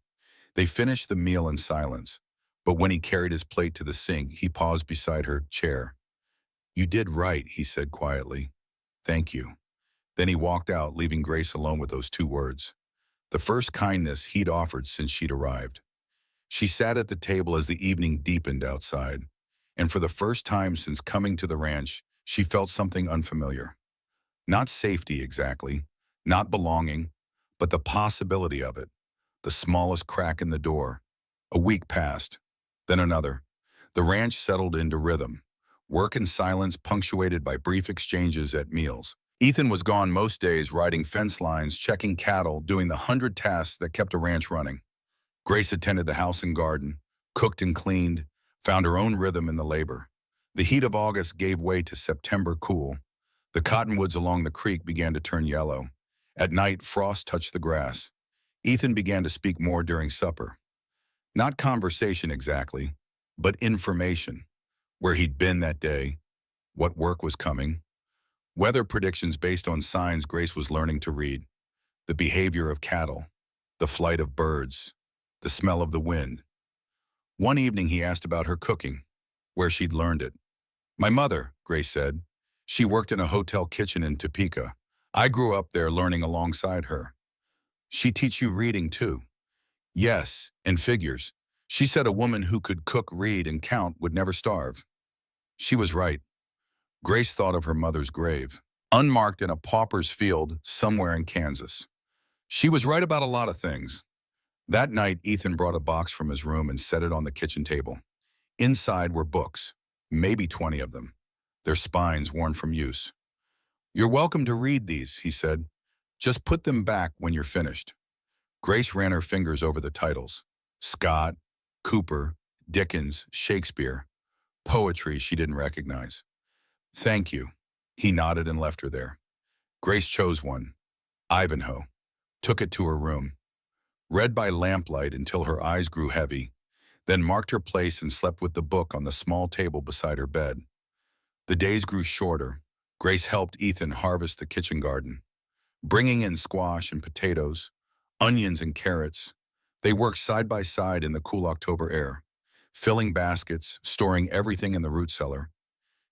They finished the meal in silence. But when he carried his plate to the sink, he paused beside her chair. You did right, he said quietly. Thank you. Then he walked out, leaving Grace alone with those 2 words. The first kindness he'd offered since she'd arrived. She sat at the table as the evening deepened outside. And for the first time since coming to the ranch, she felt something unfamiliar. Not safety exactly, not belonging, but the possibility of it. The smallest crack in the door. A week passed. Then another. The ranch settled into rhythm. Work and silence punctuated by brief exchanges at meals. Ethan was gone most days, riding fence lines, checking cattle, doing the 100 tasks that kept a ranch running. Grace attended the house and garden, cooked and cleaned, found her own rhythm in the labor. The heat of August gave way to September cool. The cottonwoods along the creek began to turn yellow. At night, frost touched the grass. Ethan began to speak more during supper. Not conversation exactly, but information. Where he'd been that day, what work was coming. Weather predictions based on signs Grace was learning to read. The behavior of cattle, the flight of birds, the smell of the wind. One evening he asked about her cooking, where she'd learned it. My mother, Grace said. She worked in a hotel kitchen in Topeka. I grew up there learning alongside her. She teach you reading too? Yes, and figures. She said a woman who could cook, read, and count would never starve. She was right. Grace thought of her mother's grave, unmarked in a pauper's field somewhere in Kansas. She was right about a lot of things. That night, Ethan brought a box from his room and set it on the kitchen table. Inside were books, maybe 20 of them, their spines worn from use. You're welcome to read these, he said. Just put them back when you're finished. Grace ran her fingers over the titles. Scott, Cooper, Dickens, Shakespeare. Poetry she didn't recognize. Thank you. He nodded and left her there. Grace chose one, Ivanhoe, took it to her room, read by lamplight until her eyes grew heavy, then marked her place and slept with the book on the small table beside her bed. The days grew shorter. Grace helped Ethan harvest the kitchen garden, bringing in squash and potatoes, onions and carrots. They worked side by side in the cool October air, filling baskets, storing everything in the root cellar.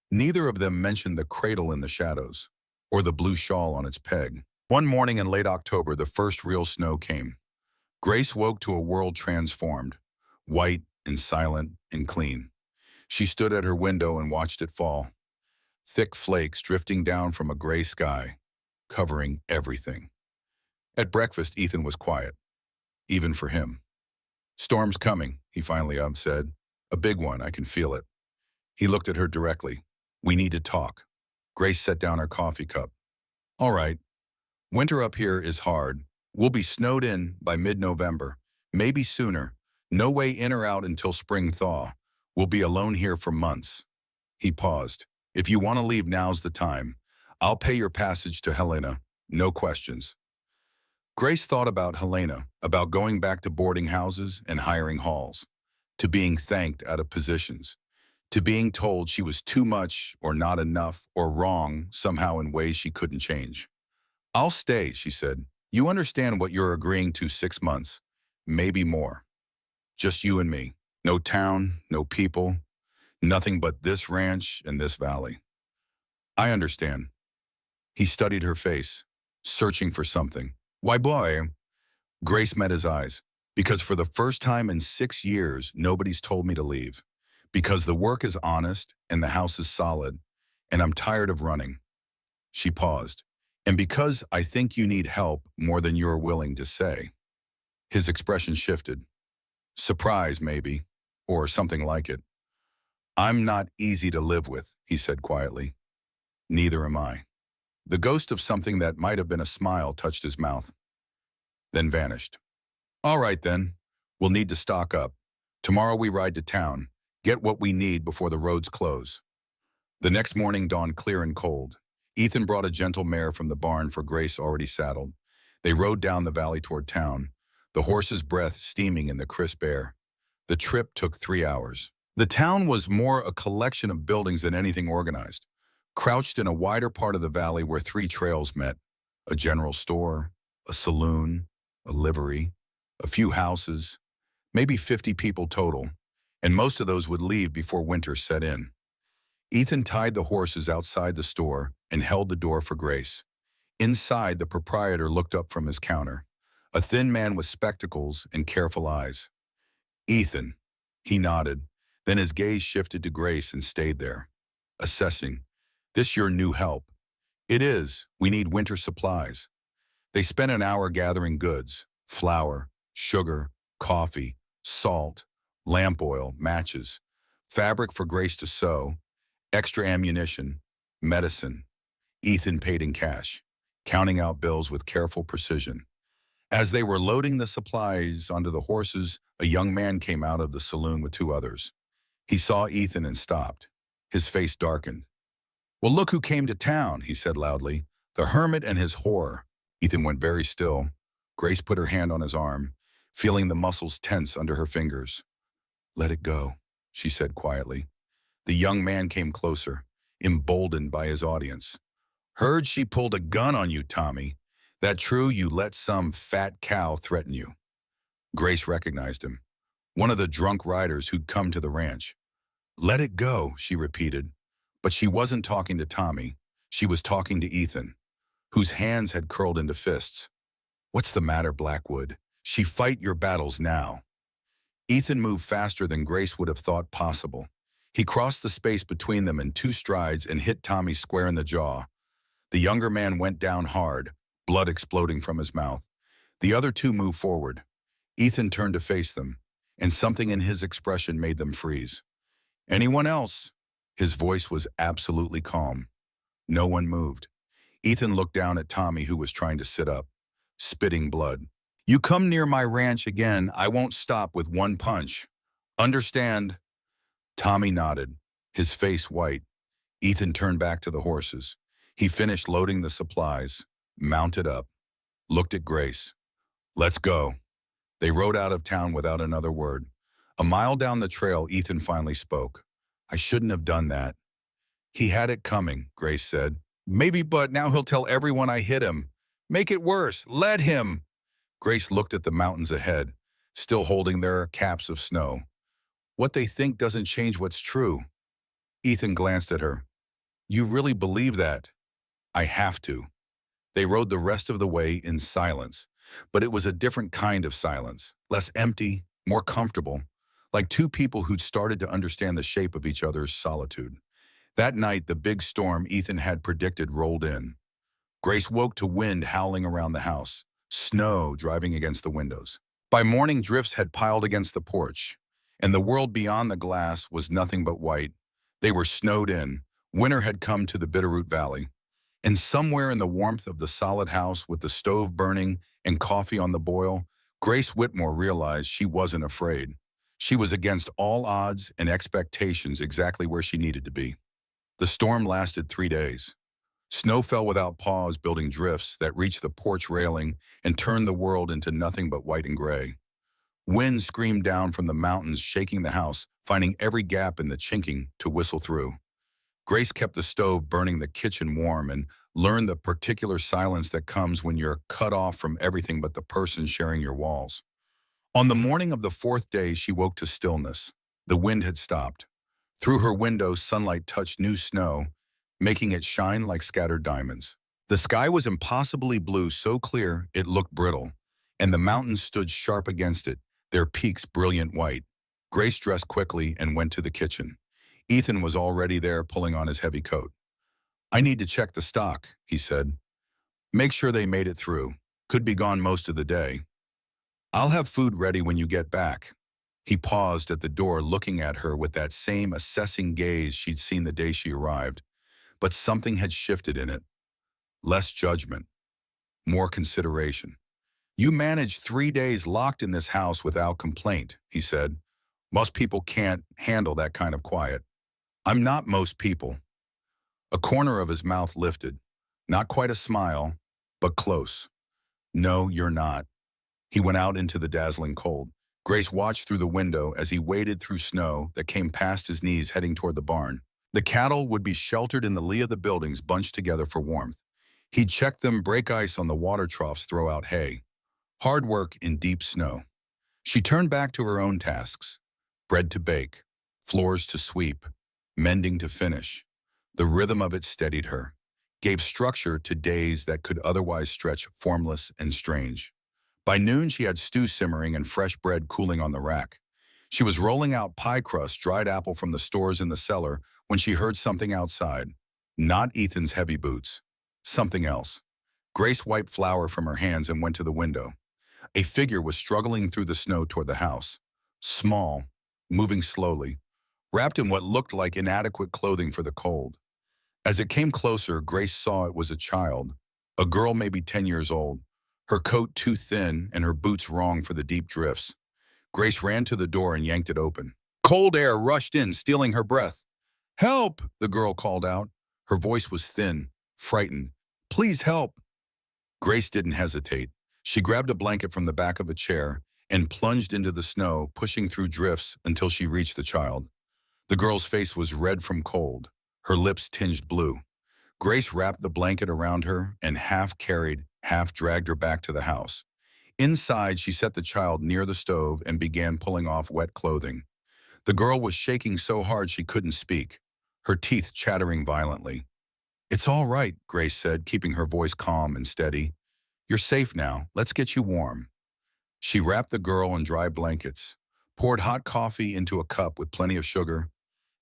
Neither of them mentioned the cradle in the shadows, or the blue shawl on its peg. One morning in late October, the first real snow came. Grace woke to a world transformed, white and silent and clean. She stood at her window and watched it fall. Thick flakes drifting down from a gray sky, covering everything. At breakfast, Ethan was quiet, even for him. Storm's coming, he finally said. A big one, I can feel it. He looked at her directly. We need to talk. Grace set down her coffee cup. All right. Winter up here is hard. We'll be snowed in by mid-November, maybe sooner. No way in or out until spring thaw. We'll be alone here for months. He paused. If you want to leave, now's the time. I'll pay your passage to Helena. No questions. Grace thought about Helena, about going back to boarding houses and hiring halls, to being thanked out of positions, to being told she was too much or not enough or wrong somehow in ways she couldn't change. I'll stay, she said. You understand what you're agreeing to 6 months, maybe more. Just you and me. No town, no people, nothing but this ranch and this valley. I understand. He studied her face. searching for something. Why, boy? Grace met his eyes. Because for the first time in 6 years, nobody's told me to leave. Because the work is honest and the house is solid, and I'm tired of running. She paused. And because I think you need help more than you're willing to say. His expression shifted. Surprise, maybe, or something like it. I'm not easy to live with, he said quietly. Neither am I. The ghost of something that might have been a smile touched his mouth, then vanished. All right, then. We'll need to stock up. Tomorrow we ride to town, get what we need before the roads close. The next morning dawned clear and cold. Ethan brought a gentle mare from the barn for Grace already saddled. They rode down the valley toward town, the horse's breath steaming in the crisp air. The trip took 3 hours. The town was more a collection of buildings than anything organized, crouched in a wider part of the valley where 3 trails met: a general store, a saloon, a livery, a few houses, maybe 50 people total, and most of those would leave before winter set in. Ethan tied the horses outside the store and held the door for Grace. Inside, the proprietor looked up from his counter, a thin man with spectacles and careful eyes. Ethan, he nodded, then his gaze shifted to Grace and stayed there, assessing. This your new help? It is. We need winter supplies. They spent an hour gathering goods: flour, sugar, coffee, salt, lamp oil, matches, fabric for Grace to sew, extra ammunition, medicine. Ethan paid in cash, counting out bills with careful precision. As they were loading the supplies onto the horses, a young man came out of the saloon with 2 others. He saw Ethan and stopped. His face darkened. Well, look who came to town, he said loudly. The hermit and his whore. Ethan went very still. Grace put her hand on his arm, feeling the muscles tense under her fingers. Let it go, she said quietly. The young man came closer, emboldened by his audience. Heard she pulled a gun on you, Tommy. That true you let some fat cow threaten you? Grace recognized him, one of the drunk riders who'd come to the ranch. Let it go, she repeated. But she wasn't talking to Tommy. She was talking to Ethan, whose hands had curled into fists. What's the matter, Blackwood? She fight your battles now. Ethan moved faster than Grace would have thought possible. He crossed the space between them in 2 strides and hit Tommy square in the jaw. The younger man went down hard, blood exploding from his mouth. The other 2 moved forward. Ethan turned to face them, and something in his expression made them freeze. Anyone else? His voice was absolutely calm. No one moved. Ethan looked down at Tommy, who was trying to sit up, spitting blood. You come near my ranch again, I won't stop with 1 punch. Understand? Tommy nodded, his face white. Ethan turned back to the horses. He finished loading the supplies, mounted up, looked at Grace. Let's go. They rode out of town without another word. A mile down the trail, Ethan finally spoke. I shouldn't have done that. He had it coming, Grace said. Maybe, but now he'll tell everyone I hit him. Make it worse. Let him. Grace looked at the mountains ahead, still holding their caps of snow. What they think doesn't change what's true. Ethan glanced at her. You really believe that? I have to. They rode the rest of the way in silence, but it was a different kind of silence, less empty, more comfortable, like 2 people who'd started to understand the shape of each other's solitude. That night, the big storm Ethan had predicted rolled in. Grace woke to wind howling around the house, snow driving against the windows. By morning, drifts had piled against the porch, and the world beyond the glass was nothing but white. They were snowed in. Winter had come to the Bitterroot Valley. And somewhere in the warmth of the solid house with the stove burning and coffee on the boil, Grace Whitmore realized she wasn't afraid. She was against all odds and expectations exactly where she needed to be. The storm lasted 3 days. Snow fell without pause, building drifts that reached the porch railing and turned the world into nothing but white and gray. Wind screamed down from the mountains, shaking the house, finding every gap in the chinking to whistle through. Grace kept the stove burning, the kitchen warm, and learned the particular silence that comes when you're cut off from everything but the person sharing your walls. On the morning of the 4th day, she woke to stillness. The wind had stopped. Through her window, sunlight touched new snow, making it shine like scattered diamonds. The sky was impossibly blue, so clear it looked brittle, and the mountains stood sharp against it, their peaks brilliant white. Grace dressed quickly and went to the kitchen. Ethan was already there, pulling on his heavy coat. "I need to check the stock," he said. "Make sure they made it through. Could be gone most of the day. I'll have food ready when you get back." He paused at the door, looking at her with that same assessing gaze she'd seen the day she arrived, but something had shifted in it. Less judgment, more consideration. "You managed 3 days locked in this house without complaint," he said. "Most people can't handle that kind of quiet." "I'm not most people." A corner of his mouth lifted. Not quite a smile, but close. "No, you're not." He went out into the dazzling cold. Grace watched through the window as he waded through snow that came past his knees, heading toward the barn. The cattle would be sheltered in the lee of the buildings, bunched together for warmth. He'd check them, break ice on the water troughs, throw out hay. Hard work in deep snow. She turned back to her own tasks. Bread to bake, floors to sweep, mending to finish. The rhythm of it steadied her, gave structure to days that could otherwise stretch formless and strange. By noon, she had stew simmering and fresh bread cooling on the rack. She was rolling out pie crust, dried apple from the stores in the cellar, when she heard something outside. Not Ethan's heavy boots. Something else. Grace wiped flour from her hands and went to the window. A figure was struggling through the snow toward the house. Small, moving slowly, wrapped in what looked like inadequate clothing for the cold. As it came closer, Grace saw it was a child, a girl maybe 10 years old, her coat too thin and her boots wrong for the deep drifts. Grace ran to the door and yanked it open. Cold air rushed in, stealing her breath. "Help!" the girl called out. Her voice was thin, frightened. "Please help!" Grace didn't hesitate. She grabbed a blanket from the back of a chair and plunged into the snow, pushing through drifts until she reached the child. The girl's face was red from cold, her lips tinged blue. Grace wrapped the blanket around her and half carried, half dragged her back to the house. Inside, she set the child near the stove and began pulling off wet clothing. The girl was shaking so hard she couldn't speak, her teeth chattering violently. "It's all right," Grace said, keeping her voice calm and steady. "You're safe now. Let's get you warm." She wrapped the girl in dry blankets, poured hot coffee into a cup with plenty of sugar,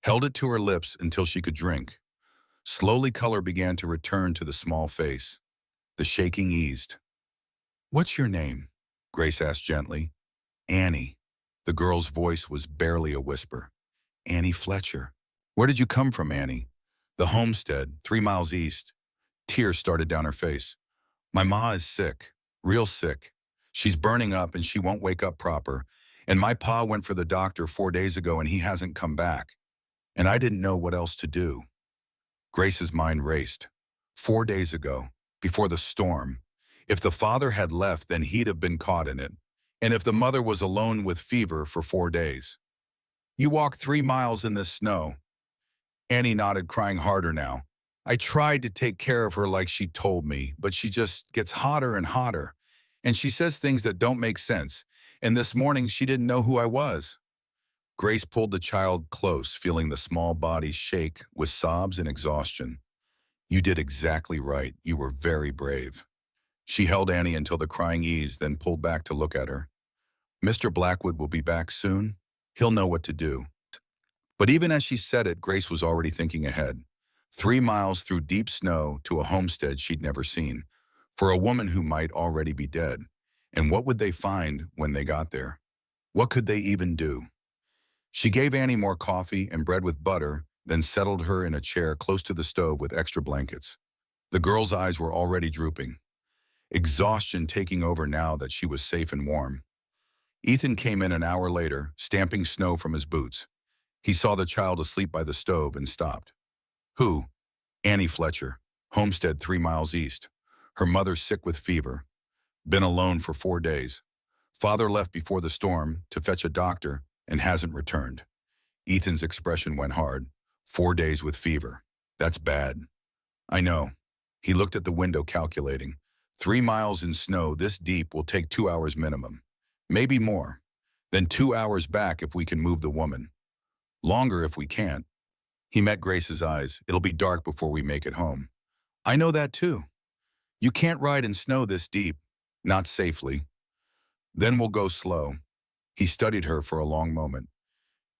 held it to her lips until she could drink. Slowly, color began to return to the small face. The shaking eased. "What's your name?" Grace asked gently. "Annie." The girl's voice was barely a whisper. "Annie Fletcher." "Where did you come from, Annie?" "The homestead, 3 miles east." Tears started down her face. "My ma is sick, real sick. She's burning up and she won't wake up proper. And my pa went for the doctor 4 days ago and he hasn't come back. And I didn't know what else to do." Grace's mind raced. 4 days ago, before the storm. If the father had left, then he'd have been caught in it. And if the mother was alone with fever for 4 days. "You walked 3 miles in this snow." Annie nodded, crying harder now. "I tried to take care of her like she told me, but she just gets hotter and hotter. And she says things that don't make sense. And this morning she didn't know who I was." Grace pulled the child close, feeling the small body shake with sobs and exhaustion. "You did exactly right. You were very brave." She held Annie until the crying eased, then pulled back to look at her. "Mr. Blackwood will be back soon. He'll know what to do." But even as she said it, Grace was already thinking ahead. 3 miles through deep snow to a homestead she'd never seen, for a woman who might already be dead. And what would they find when they got there? What could they even do? She gave Annie more coffee and bread with butter, then settled her in a chair close to the stove with extra blankets. The girl's eyes were already drooping, exhaustion taking over now that she was safe and warm. Ethan came in an hour later, stamping snow from his boots. He saw the child asleep by the stove and stopped. "Who?" "Annie Fletcher, homestead 3 miles east. Her mother sick with fever. Been alone for 4 days. Father left before the storm to fetch a doctor and hasn't returned." Ethan's expression went hard. 4 days with fever. That's bad. "I know." He looked at the window, calculating. 3 miles in snow this deep will take 2 hours minimum. Maybe more. Then 2 hours back if we can move the woman. Longer if we can't. He met Grace's eyes. "It'll be dark before we make it home." "I know that too." You can't ride in snow this deep. Not safely. Then we'll go slow. He studied her for a long moment.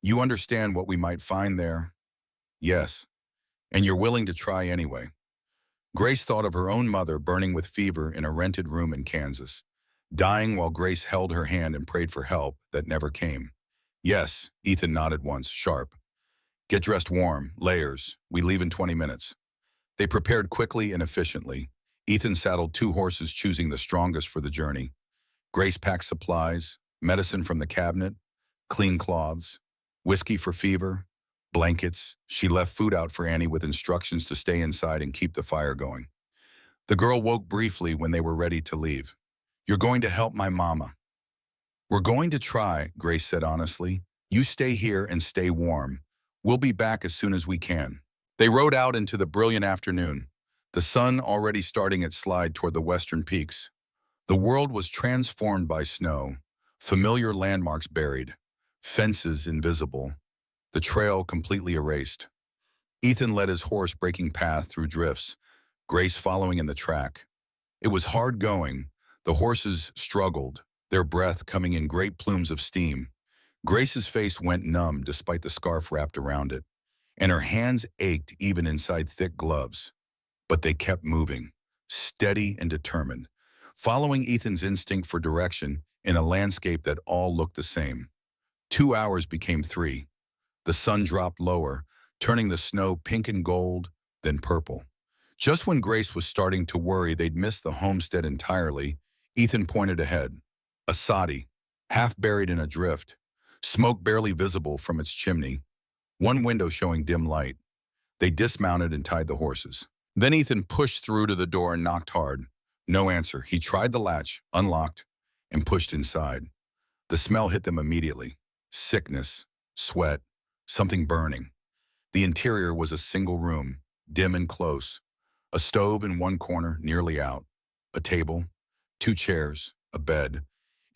You understand what we might find there? Yes. And you're willing to try anyway. Grace thought of her own mother burning with fever in a rented room in Kansas, dying while Grace held her hand and prayed for help that never came. Yes, Ethan nodded once, sharp. Get dressed warm, layers. We leave in 20 minutes. They prepared quickly and efficiently. Ethan saddled 2 horses, choosing the strongest for the journey. Grace packed supplies, medicine from the cabinet, clean cloths, whiskey for fever, blankets. She left food out for Annie with instructions to stay inside and keep the fire going. The girl woke briefly when they were ready to leave. You're going to help my mama. We're going to try, Grace said honestly. You stay here and stay warm. We'll be back as soon as we can. They rode out into the brilliant afternoon, the sun already starting its slide toward the western peaks. The world was transformed by snow, familiar landmarks buried, fences invisible, the trail completely erased. Ethan led his horse breaking path through drifts, Grace following in the track. It was hard going. The horses struggled, their breath coming in great plumes of steam. Grace's face went numb despite the scarf wrapped around it, and her hands ached even inside thick gloves. But they kept moving, steady and determined, following Ethan's instinct for direction in a landscape that all looked the same. 2 hours became 3. The sun dropped lower, turning the snow pink and gold, then purple. Just when Grace was starting to worry they'd missed the homestead entirely, Ethan pointed ahead. A soddy, half buried in a drift, smoke barely visible from its chimney, one window showing dim light. They dismounted and tied the horses. Then Ethan pushed through to the door and knocked hard. No answer. He tried the latch, unlocked, and pushed inside. The smell hit them immediately. Sickness, sweat, something burning. The interior was a single room, dim and close. A stove in one corner, nearly out. A table, 2 chairs, a bed.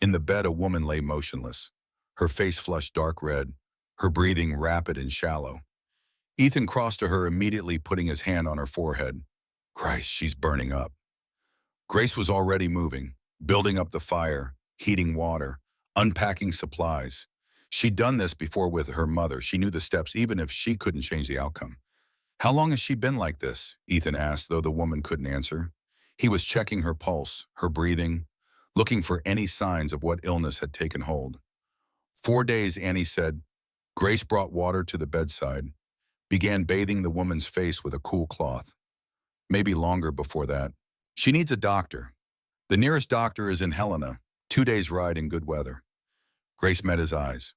In the bed, a woman lay motionless, her face flushed dark red, her breathing rapid and shallow. Ethan crossed to her, immediately putting his hand on her forehead. Christ, she's burning up. Grace was already moving, building up the fire, heating water, unpacking supplies. She'd done this before with her mother. She knew the steps even if she couldn't change the outcome. How long has she been like this? Ethan asked, though the woman couldn't answer. He was checking her pulse, her breathing, looking for any signs of what illness had taken hold. 4 days, Annie said. Grace brought water to the bedside, began bathing the woman's face with a cool cloth. Maybe longer before that. She needs a doctor. The nearest doctor is in Helena, 2 days' ride in good weather. Grace met his eyes.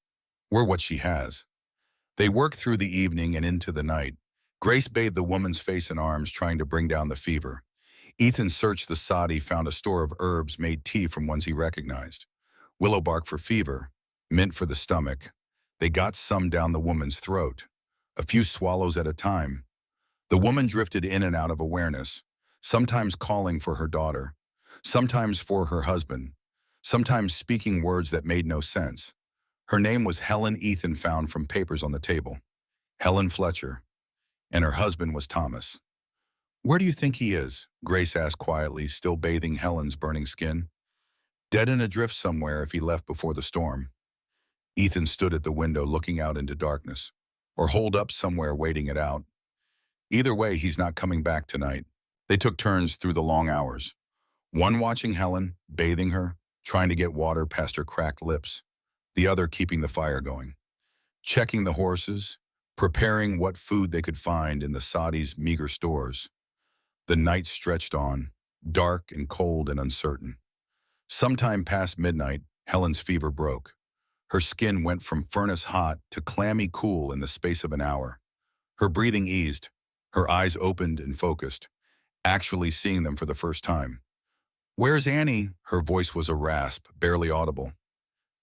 We're what she has. They worked through the evening and into the night. Grace bathed the woman's face and arms, trying to bring down the fever. Ethan searched the soddy, found a store of herbs, made tea from ones he recognized. Willow bark for fever, mint for the stomach. They got some down the woman's throat, a few swallows at a time. The woman drifted in and out of awareness, sometimes calling for her daughter, sometimes for her husband, sometimes speaking words that made no sense. Her name was Helen. Ethan found from papers on the table. Helen Fletcher. And her husband was Thomas. Where do you think he is? Grace asked quietly, still bathing Helen's burning skin. Dead in a drift somewhere if he left before the storm. Ethan stood at the window looking out into darkness, or holed up somewhere waiting it out. Either way, he's not coming back tonight. They took turns through the long hours. One watching Helen, bathing her, trying to get water past her cracked lips. The other keeping the fire going. Checking the horses, preparing what food they could find in the soddy's meager stores. The night stretched on, dark and cold and uncertain. Sometime past midnight, Helen's fever broke. Her skin went from furnace hot to clammy cool in the space of an hour. Her breathing eased, her eyes opened and focused, actually seeing them for the first time. Where's Annie? Her voice was a rasp, barely audible.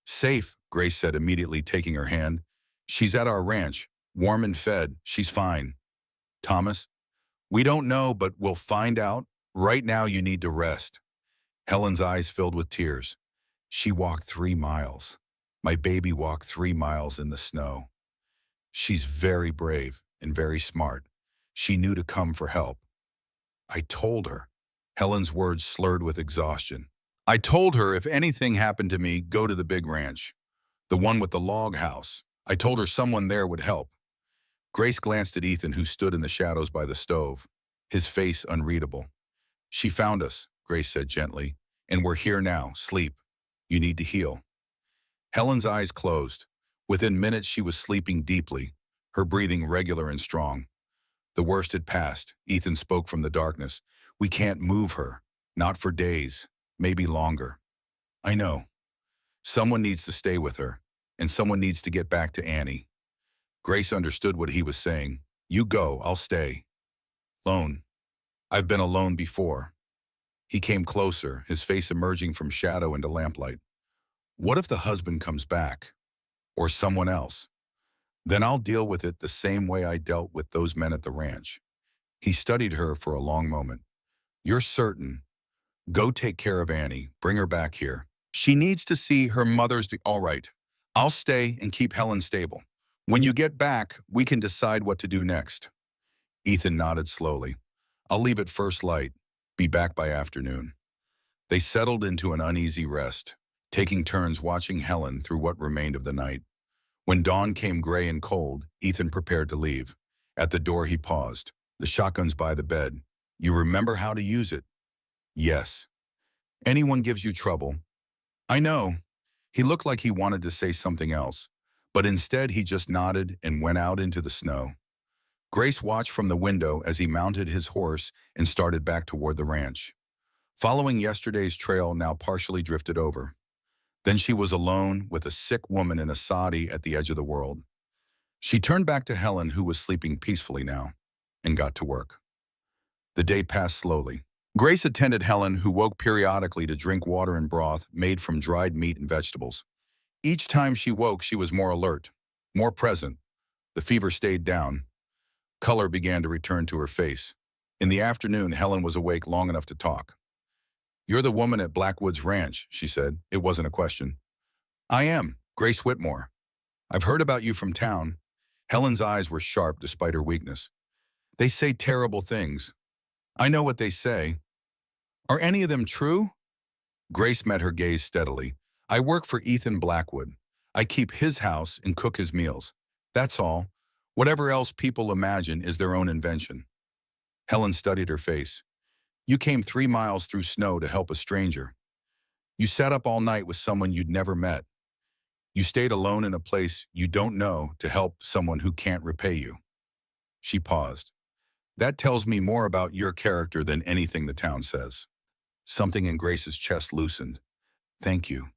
Safe, Grace said, immediately taking her hand. She's at our ranch, warm and fed. She's fine. Thomas? We don't know, but we'll find out. Right now you need to rest. Helen's eyes filled with tears. She walked 3 miles. My baby walked 3 miles in the snow. She's very brave and very smart. She knew to come for help. I told her. Helen's words slurred with exhaustion. I told her if anything happened to me, go to the big ranch, the one with the log house. I told her someone there would help. Grace glanced at Ethan, who stood in the shadows by the stove, his face unreadable. She found us, Grace said gently, and we're here now. Sleep. You need to heal. Helen's eyes closed. Within minutes, she was sleeping deeply, her breathing regular and strong. The worst had passed. Ethan spoke from the darkness. We can't move her. Not for days. Maybe longer. I know. Someone needs to stay with her, and someone needs to get back to Annie. Grace understood what he was saying. You go, I'll stay. Alone. I've been alone before. He came closer, his face emerging from shadow into lamplight. What if the husband comes back? Or someone else? Then I'll deal with it the same way I dealt with those men at the ranch. He studied her for a long moment. You're certain. Go take care of Annie. Bring her back here. She needs to see her mother's... All right. I'll stay and keep Helen stable. When you get back, we can decide what to do next. Ethan nodded slowly. I'll leave at first light. Be back by afternoon. They settled into an uneasy rest, taking turns watching Helen through what remained of the night. When dawn came gray and cold, Ethan prepared to leave. At the door, he paused. The shotgun's by the bed. You remember how to use it? Yes. Anyone gives you trouble. I know. He looked like he wanted to say something else, but instead he just nodded and went out into the snow. Grace watched from the window as he mounted his horse and started back toward the ranch. Following yesterday's trail, now partially drifted over. Then she was alone with a sick woman in a soddy at the edge of the world. She turned back to Helen, who was sleeping peacefully now, and got to work. The day passed slowly. Grace attended Helen, who woke periodically to drink water and broth made from dried meat and vegetables. Each time she woke, she was more alert, more present. The fever stayed down. Color began to return to her face. In the afternoon, Helen was awake long enough to talk. You're the woman at Blackwood's Ranch, she said. It wasn't a question. I am, Grace Whitmore. I've heard about you from town. Helen's eyes were sharp despite her weakness. They say terrible things. I know what they say. Are any of them true? Grace met her gaze steadily. I work for Ethan Blackwood. I keep his house and cook his meals. That's all. Whatever else people imagine is their own invention. Helen studied her face. You came 3 miles through snow to help a stranger. You sat up all night with someone you'd never met. You stayed alone in a place you don't know to help someone who can't repay you. She paused. That tells me more about your character than anything the town says. Something in Grace's chest loosened. Thank you.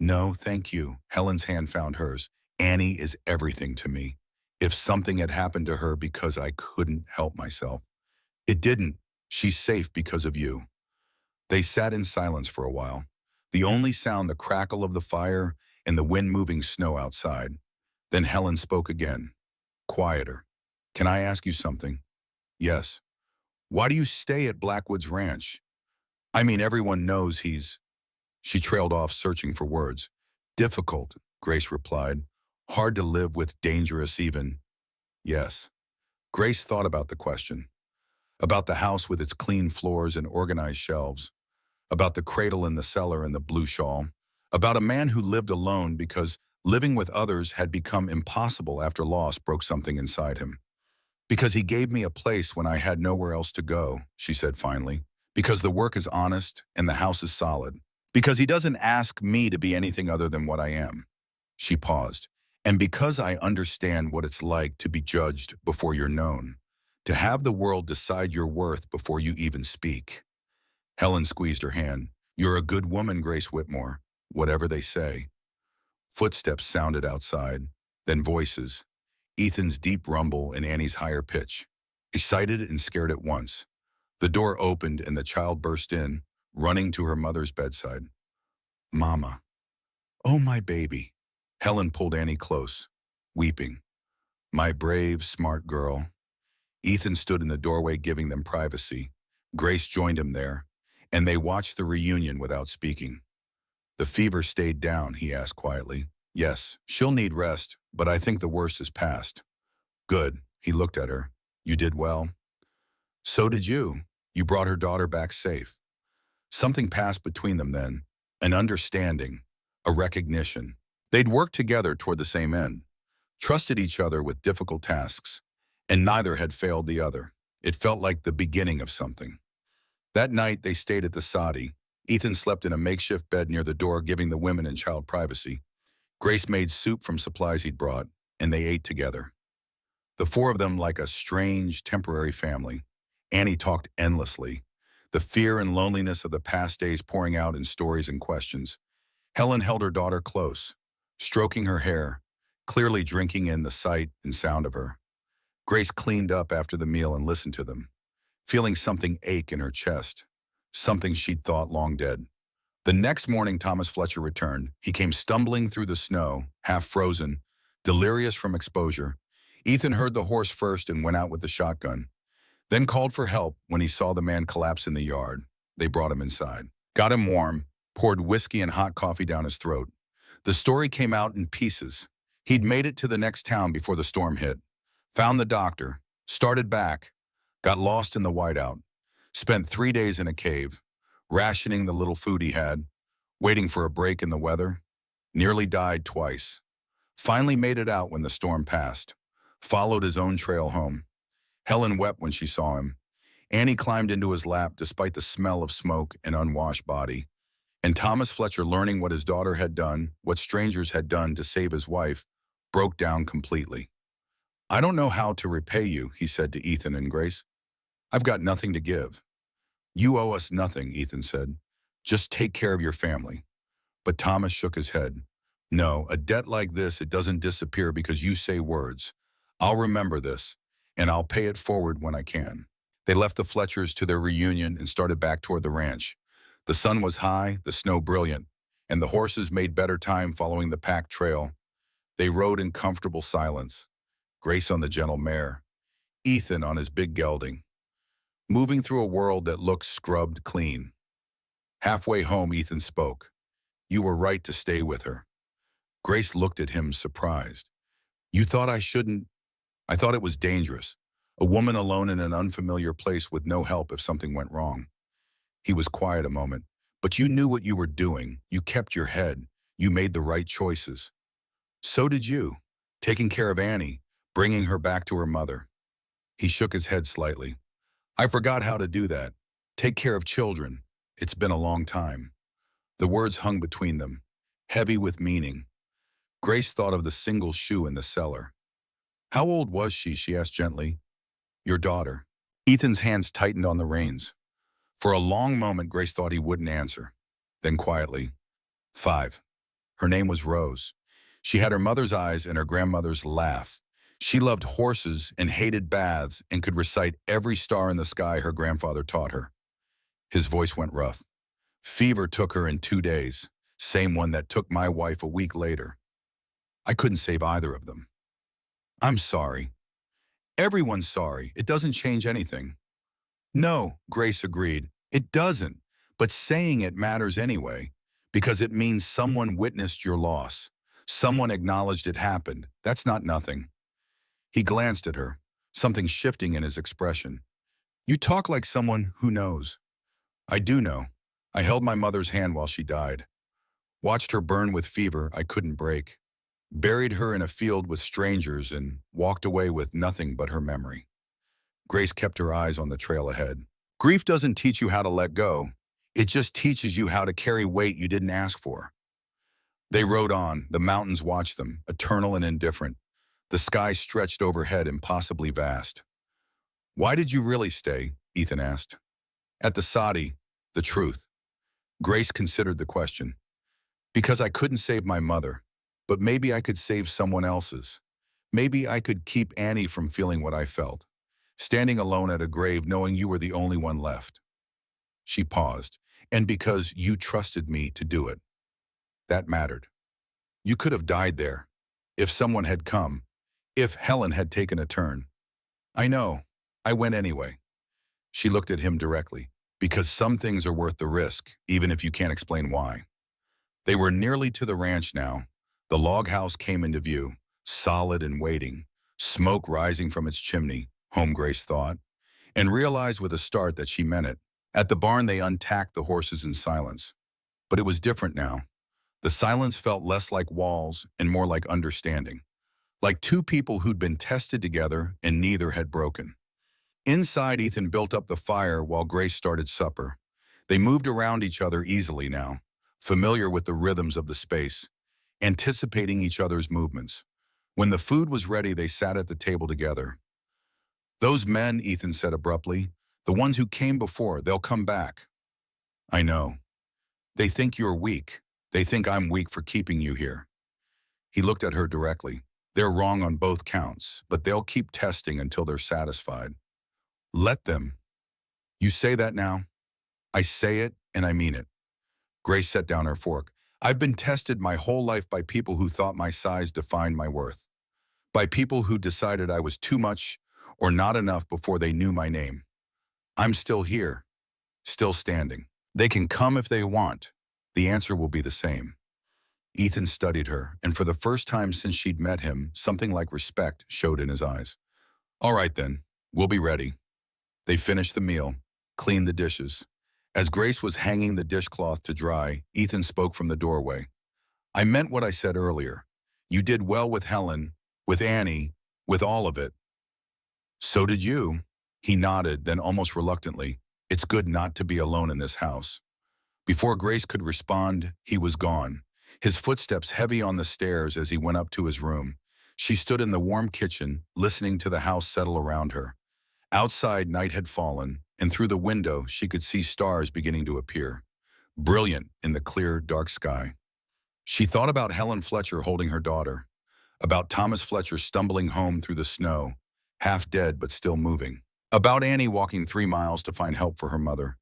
No, thank you. Helen's hand found hers. Annie is everything to me. If something had happened to her because I couldn't help myself. It didn't. She's safe because of you. They sat in silence for a while. The only sound, the crackle of the fire and the wind moving snow outside. Then Helen spoke again, quieter. Can I ask you something? Yes. Why do you stay at Blackwood's Ranch? I mean, everyone knows he's... She trailed off, searching for words. Difficult, Grace replied. Hard to live with, dangerous even. Yes. Grace thought about the question. About the house with its clean floors and organized shelves. About the cradle in the cellar and the blue shawl. About a man who lived alone because living with others had become impossible after loss broke something inside him. Because he gave me a place when I had nowhere else to go, she said finally. Because the work is honest and the house is solid. Because he doesn't ask me to be anything other than what I am. She paused. And because I understand what it's like to be judged before you're known. To have the world decide your worth before you even speak. Helen squeezed her hand. You're a good woman, Grace Whitmore, whatever they say. Footsteps sounded outside, then voices. Ethan's deep rumble and Annie's higher pitch. Excited and scared at once. The door opened and the child burst in, running to her mother's bedside. Mama. Oh, my baby. Helen pulled Annie close, weeping. My brave, smart girl. Ethan stood in the doorway giving them privacy. Grace joined him there, and they watched the reunion without speaking. The fever stayed down, he asked quietly. Yes, she'll need rest, but I think the worst is past. Good, he looked at her. You did well. So did you. You brought her daughter back safe. Something passed between them then, an understanding, a recognition. They'd worked together toward the same end, trusted each other with difficult tasks, and neither had failed the other. It felt like the beginning of something. That night, they stayed at the Saudi. Ethan slept in a makeshift bed near the door, giving the women and child privacy. Grace made soup from supplies he'd brought, and they ate together. The four of them like a strange, temporary family. Annie talked endlessly, the fear and loneliness of the past days pouring out in stories and questions. Helen held her daughter close, stroking her hair, clearly drinking in the sight and sound of her. Grace cleaned up after the meal and listened to them, feeling something ache in her chest, something she'd thought long dead. The next morning, Thomas Fletcher returned. He came stumbling through the snow, half frozen, delirious from exposure. Ethan heard the horse first and went out with the shotgun, then called for help when he saw the man collapse in the yard. They brought him inside, got him warm, poured whiskey and hot coffee down his throat. The story came out in pieces. He'd made it to the next town before the storm hit, found the doctor, started back, got lost in the whiteout, spent 3 days in a cave, rationing the little food he had, waiting for a break in the weather, nearly died twice. Finally made it out when the storm passed, followed his own trail home. Helen wept when she saw him. Annie climbed into his lap despite the smell of smoke and unwashed body. And Thomas Fletcher, learning what his daughter had done, what strangers had done to save his wife, broke down completely. "I don't know how to repay you," he said to Ethan and Grace. "I've got nothing to give." "You owe us nothing," Ethan said. "Just take care of your family." But Thomas shook his head. "No, a debt like this, it doesn't disappear because you say words. I'll remember this, and I'll pay it forward when I can." They left the Fletchers to their reunion and started back toward the ranch. The sun was high, the snow brilliant, and the horses made better time following the packed trail. They rode in comfortable silence, Grace on the gentle mare, Ethan on his big gelding, moving through a world that looked scrubbed clean. Halfway home, Ethan spoke. "You were right to stay with her." Grace looked at him surprised. "You thought I shouldn't?" "I thought it was dangerous. A woman alone in an unfamiliar place with no help if something went wrong." He was quiet a moment. "But you knew what you were doing. You kept your head. You made the right choices." "So did you. Taking care of Annie, bringing her back to her mother." He shook his head slightly. "I forgot how to do that. Take care of children. It's been a long time." The words hung between them, heavy with meaning. Grace thought of the single shoe in the cellar. "How old was she?" she asked gently. "Your daughter." Ethan's hands tightened on the reins. For a long moment, Grace thought he wouldn't answer. Then quietly, 5. Her name was Rose. She had her mother's eyes and her grandmother's laugh. She loved horses and hated baths and could recite every star in the sky her grandfather taught her. His voice went rough. "Fever took her in 2 days, same one that took my wife a week later. I couldn't save either of them." "I'm sorry." "Everyone's sorry. It doesn't change anything." "No," Grace agreed. "It doesn't. But saying it matters anyway, because it means someone witnessed your loss. Someone acknowledged it happened. That's not nothing." He glanced at her, something shifting in his expression. "You talk like someone who knows." "I do know. I held my mother's hand while she died. Watched her burn with fever I couldn't break. Buried her in a field with strangers and walked away with nothing but her memory." Grace kept her eyes on the trail ahead. "Grief doesn't teach you how to let go. It just teaches you how to carry weight you didn't ask for." They rode on. The mountains watched them, eternal and indifferent. The sky stretched overhead, impossibly vast. "Why did you really stay?" Ethan asked. "At the Saudi, the truth." Grace considered the question. "Because I couldn't save my mother, but maybe I could save someone else's. Maybe I could keep Annie from feeling what I felt. Standing alone at a grave knowing you were the only one left." She paused. "And because you trusted me to do it. That mattered. You could have died there. If someone had come. If Helen had taken a turn." "I know. I went anyway." She looked at him directly. "Because some things are worth the risk, even if you can't explain why." They were nearly to the ranch now. The log house came into view, solid and waiting, smoke rising from its chimney, home Grace thought. and realized with a start that she meant it. At the barn, they untacked the horses in silence. But it was different now. The silence felt less like walls and more like understanding. Like two people who'd been tested together and neither had broken. Inside, Ethan built up the fire while Grace started supper. They moved around each other easily now, familiar with the rhythms of the space, anticipating each other's movements. When the food was ready, they sat at the table together. "Those men," Ethan said abruptly, "the ones who came before, they'll come back." "I know. They think you're weak. They think I'm weak for keeping you here." He looked at her directly. "They're wrong on both counts, but they'll keep testing until they're satisfied." "Let them." "You say that now?" "I say it, and I mean it." Grace set down her fork. "I've been tested my whole life by people who thought my size defined my worth. By people who decided I was too much or not enough before they knew my name. I'm still here, still standing. They can come if they want. The answer will be the same." Ethan studied her, and for the first time since she'd met him, something like respect showed in his eyes. "All right then, we'll be ready." They finished the meal, cleaned the dishes. As Grace was hanging the dishcloth to dry, Ethan spoke from the doorway. "I meant what I said earlier. You did well with Helen, with Annie, with all of it." "So did you." He nodded, then almost reluctantly, "It's good not to be alone in this house." Before Grace could respond, he was gone, his footsteps heavy on the stairs as he went up to his room. She stood in the warm kitchen, listening to the house settle around her. Outside, night had fallen, and through the window she could see stars beginning to appear, brilliant in the clear, dark sky. She thought about Helen Fletcher holding her daughter, about Thomas Fletcher stumbling home through the snow, half dead but still moving, about Annie walking 3 miles to find help for her mother,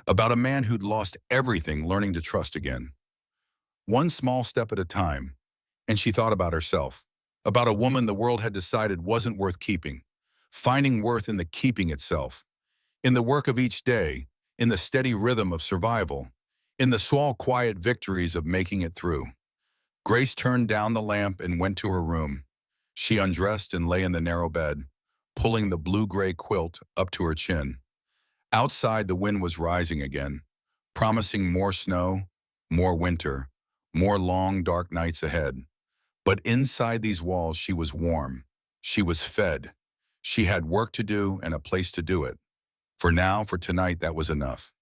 about a man who'd lost everything learning to trust again. One small step at a time, and she thought about herself, about a woman the world had decided wasn't worth keeping, finding worth in the keeping itself, in the work of each day, in the steady rhythm of survival, in the small quiet victories of making it through. Grace turned down the lamp and went to her room. She undressed and lay in the narrow bed, pulling the blue-gray quilt up to her chin. Outside, the wind was rising again, promising more snow, more winter, more long, dark nights ahead. But inside these walls, she was warm. She was fed. She had work to do and a place to do it. For now, for tonight, that was enough.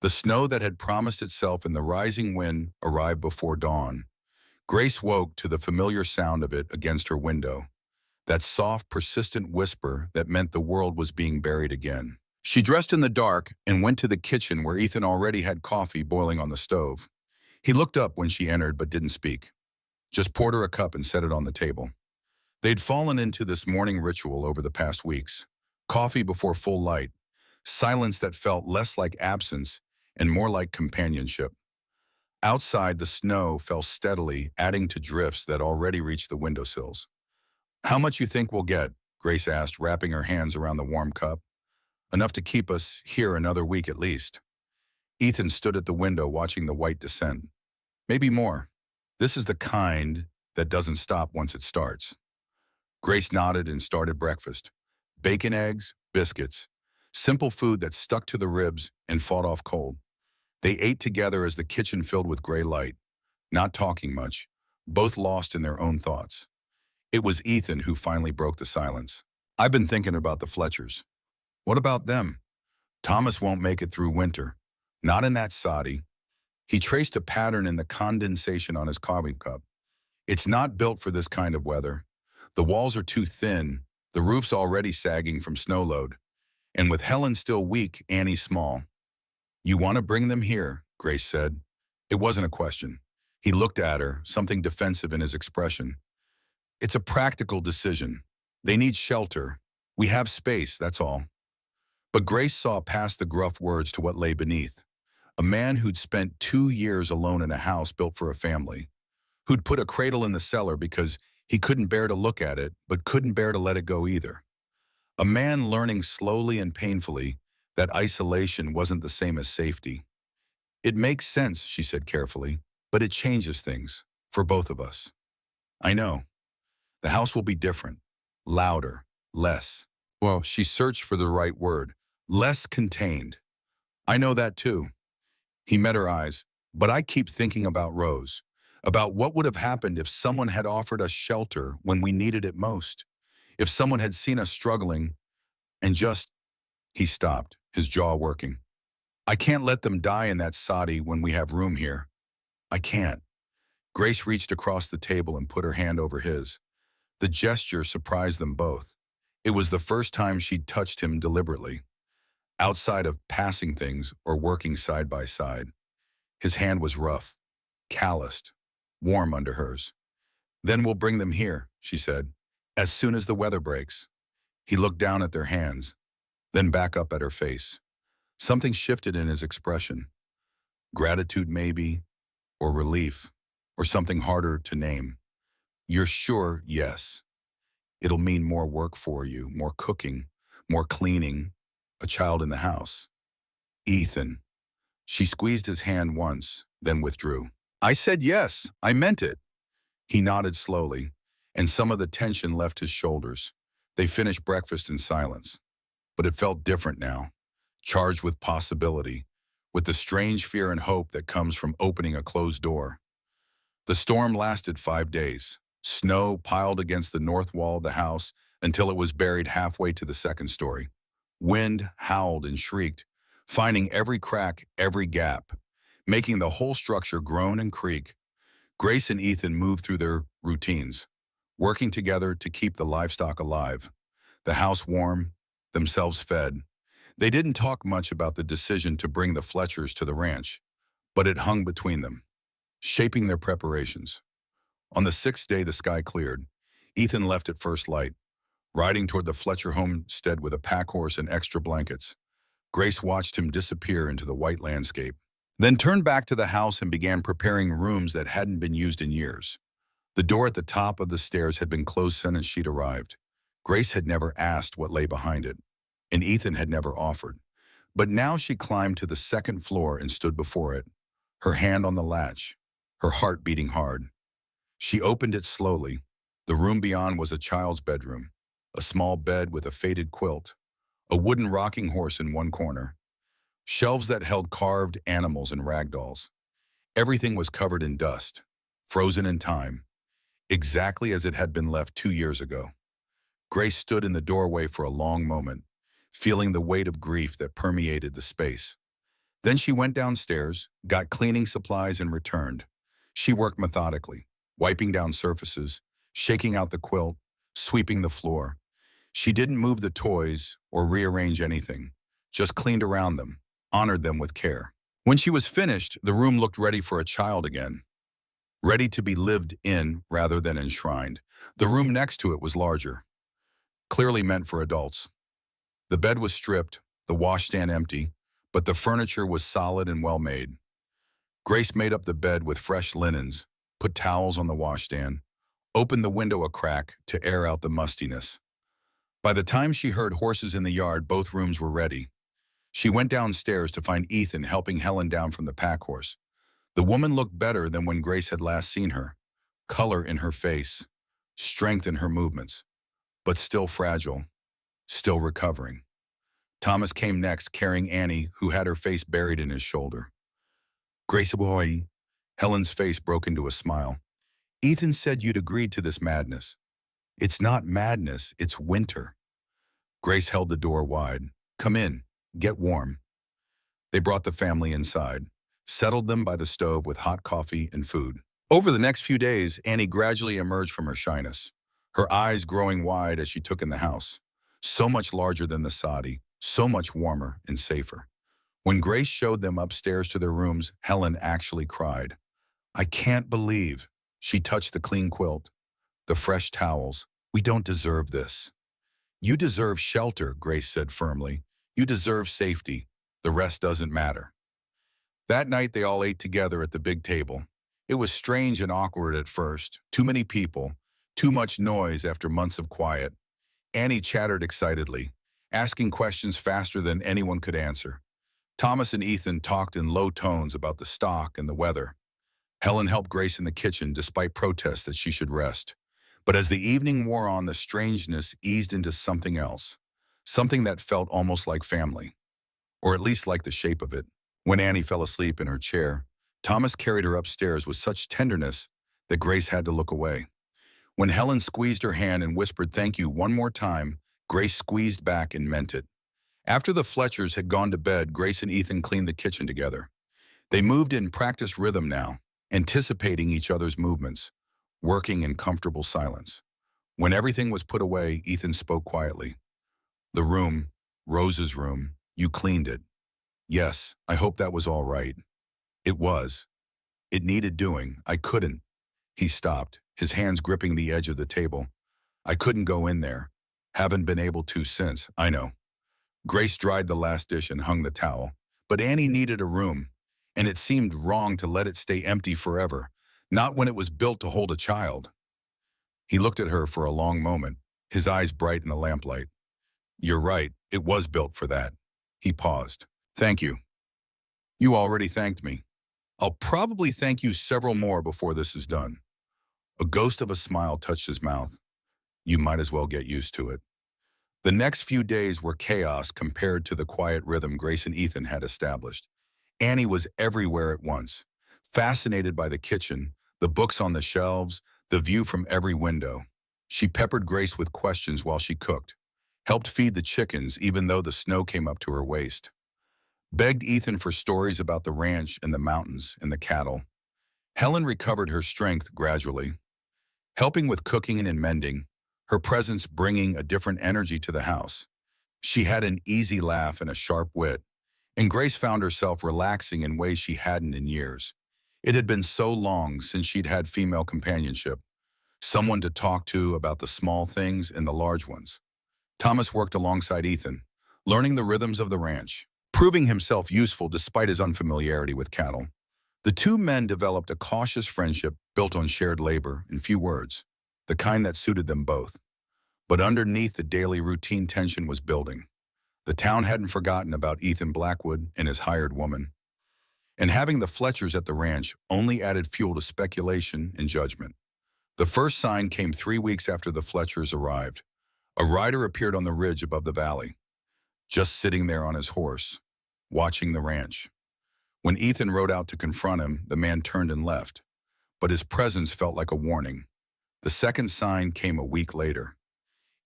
The snow that had promised itself in the rising wind arrived before dawn. Grace woke to the familiar sound of it against her window, that soft, persistent whisper that meant the world was being buried again. She dressed in the dark and went to the kitchen where Ethan already had coffee boiling on the stove. He looked up when she entered but didn't speak, just poured her a cup and set it on the table. They'd fallen into this morning ritual over the past weeks. Coffee before full light, silence that felt less like absence and more like companionship. Outside, the snow fell steadily, adding to drifts that already reached the windowsills. "How much you think we'll get?" Grace asked, wrapping her hands around the warm cup. "Enough to keep us here another week at least." Ethan stood at the window watching the white descent. "Maybe more. This is the kind that doesn't stop once it starts." Grace nodded and started breakfast. Bacon, eggs, biscuits. Simple food that stuck to the ribs and fought off cold. They ate together as the kitchen filled with gray light, not talking much, both lost in their own thoughts. It was Ethan who finally broke the silence. "I've been thinking about the Fletchers." "What about them?" "Thomas won't make it through winter. Not in that soddy." He traced a pattern in the condensation on his coffee cup. "It's not built for this kind of weather. The walls are too thin, the roof's already sagging from snow load. And with Helen still weak, Annie small." "You want to bring them here," Grace said. It wasn't a question. He looked at her, something defensive in his expression. "It's a practical decision. They need shelter. We have space, that's all." But Grace saw past the gruff words to what lay beneath. A man who'd spent 2 years alone in a house built for a family, who'd put a cradle in the cellar because he couldn't bear to look at it, but couldn't bear to let it go either. A man learning slowly and painfully that isolation wasn't the same as safety. "It makes sense," she said carefully, "but it changes things, for both of us." "I know. The house will be different, louder, less." Well, she searched for the right word. less contained. I know that too. He met her eyes. But I keep thinking about Rose, about what would have happened if someone had offered us shelter when we needed it most. If someone had seen us struggling and just, he stopped, his jaw working. I can't let them die in that soddy when we have room here. I can't. Grace reached across the table and put her hand over his. The gesture surprised them both. It was the first time she'd touched him deliberately, outside of passing things or working side by side. His hand was rough, calloused, warm under hers. Then we'll bring them here, she said, as soon as the weather breaks. He looked down at their hands, then back up at her face. Something shifted in his expression. Gratitude maybe, or relief, or something harder to name. You're sure? Yes. It'll mean more work for you, more cooking, more cleaning, a child in the house. Ethan. She squeezed his hand once, then withdrew. I said yes, I meant it. He nodded slowly, and some of the tension left his shoulders. They finished breakfast in silence. But it felt different now, charged with possibility, with the strange fear and hope that comes from opening a closed door. The storm lasted 5 days. Snow piled against the north wall of the house until it was buried halfway to the second story. Wind howled and shrieked, finding every crack, every gap, making the whole structure groan and creak. Grace and Ethan moved through their routines, working together to keep the livestock alive, the house warm, themselves fed. They didn't talk much about the decision to bring the Fletchers to the ranch, but it hung between them, shaping their preparations. On the 6th day, the sky cleared. Ethan left at first light, riding toward the Fletcher homestead with a pack horse and extra blankets. Grace watched him disappear into the white landscape, then turned back to the house and began preparing rooms that hadn't been used in years. The door at the top of the stairs had been closed since she'd arrived. Grace had never asked what lay behind it, and Ethan had never offered. But now she climbed to the second floor and stood before it, her hand on the latch, her heart beating hard. She opened it slowly. The room beyond was a child's bedroom, a small bed with a faded quilt, a wooden rocking horse in one corner, shelves that held carved animals and rag dolls. Everything was covered in dust, frozen in time, exactly as it had been left 2 years ago. Grace stood in the doorway for a long moment, feeling the weight of grief that permeated the space. Then she went downstairs, got cleaning supplies, and returned. She worked methodically, wiping down surfaces, shaking out the quilt, sweeping the floor. She didn't move the toys or rearrange anything, just cleaned around them, honored them with care. When she was finished, the room looked ready for a child again, ready to be lived in rather than enshrined. The room next to it was larger, clearly meant for adults. The bed was stripped, the washstand empty, but the furniture was solid and well made. Grace made up the bed with fresh linens, put towels on the washstand, opened the window a crack to air out the mustiness. By the time she heard horses in the yard, both rooms were ready. She went downstairs to find Ethan helping Helen down from the pack horse. The woman looked better than when Grace had last seen her. Color in her face, strength in her movements, but still fragile, still recovering. Thomas came next, carrying Annie, who had her face buried in his shoulder. Grace boy, Helen's face broke into a smile. Ethan said you'd agreed to this madness. It's not madness, it's winter. Grace held the door wide. Come in, get warm. They brought the family inside, settled them by the stove with hot coffee and food. Over the next few days, Annie gradually emerged from her shyness, her eyes growing wide as she took in the house. So much larger than the soddy, so much warmer and safer. When Grace showed them upstairs to their rooms, Helen actually cried. I can't believe. She touched the clean quilt, the fresh towels. We don't deserve this. You deserve shelter, Grace said firmly. You deserve safety. The rest doesn't matter. That night, they all ate together at the big table. It was strange and awkward at first. Too many people, too much noise after months of quiet. Annie chattered excitedly, asking questions faster than anyone could answer. Thomas and Ethan talked in low tones about the stock and the weather. Helen helped Grace in the kitchen despite protests that she should rest. But as the evening wore on, the strangeness eased into something else. something that felt almost like family, or at least like the shape of it. When Annie fell asleep in her chair, Thomas carried her upstairs with such tenderness that Grace had to look away. When Helen squeezed her hand and whispered thank you one more time, Grace squeezed back and meant it. After the Fletchers had gone to bed, Grace and Ethan cleaned the kitchen together. They moved in practiced rhythm now, anticipating each other's movements, working in comfortable silence. When everything was put away, Ethan spoke quietly. The room, Rose's room, you cleaned it. Yes, I hope that was all right. It was. It needed doing. I couldn't. He stopped, his hands gripping the edge of the table. I couldn't go in there. Haven't been able to since, I know. Grace dried the last dish and hung the towel. But Annie needed a room, and it seemed wrong to let it stay empty forever, not when it was built to hold a child. He looked at her for a long moment, his eyes bright in the lamplight. You're right, it was built for that. He paused. Thank you. You already thanked me. I'll probably thank you several more before this is done. A ghost of a smile touched his mouth. You might as well get used to it. The next few days were chaos compared to the quiet rhythm Grace and Ethan had established. Annie was everywhere at once, fascinated by the kitchen, the books on the shelves, the view from every window. She peppered Grace with questions while she cooked, helped feed the chickens even though the snow came up to her waist, begged Ethan for stories about the ranch and the mountains and the cattle. Helen recovered her strength gradually, helping with cooking and mending, her presence bringing a different energy to the house. She had an easy laugh and a sharp wit, and Grace found herself relaxing in ways she hadn't in years. It had been so long since she'd had female companionship, someone to talk to about the small things and the large ones. Thomas worked alongside Ethan, learning the rhythms of the ranch, proving himself useful despite his unfamiliarity with cattle. The two men developed a cautious friendship built on shared labor and few words, the kind that suited them both. But underneath the daily routine, tension was building. The town hadn't forgotten about Ethan Blackwood and his hired woman. And having the Fletchers at the ranch only added fuel to speculation and judgment. The first sign came 3 weeks after the Fletchers arrived. A rider appeared on the ridge above the valley, just sitting there on his horse, watching the ranch. When Ethan rode out to confront him, the man turned and left, but his presence felt like a warning. The second sign came a week later.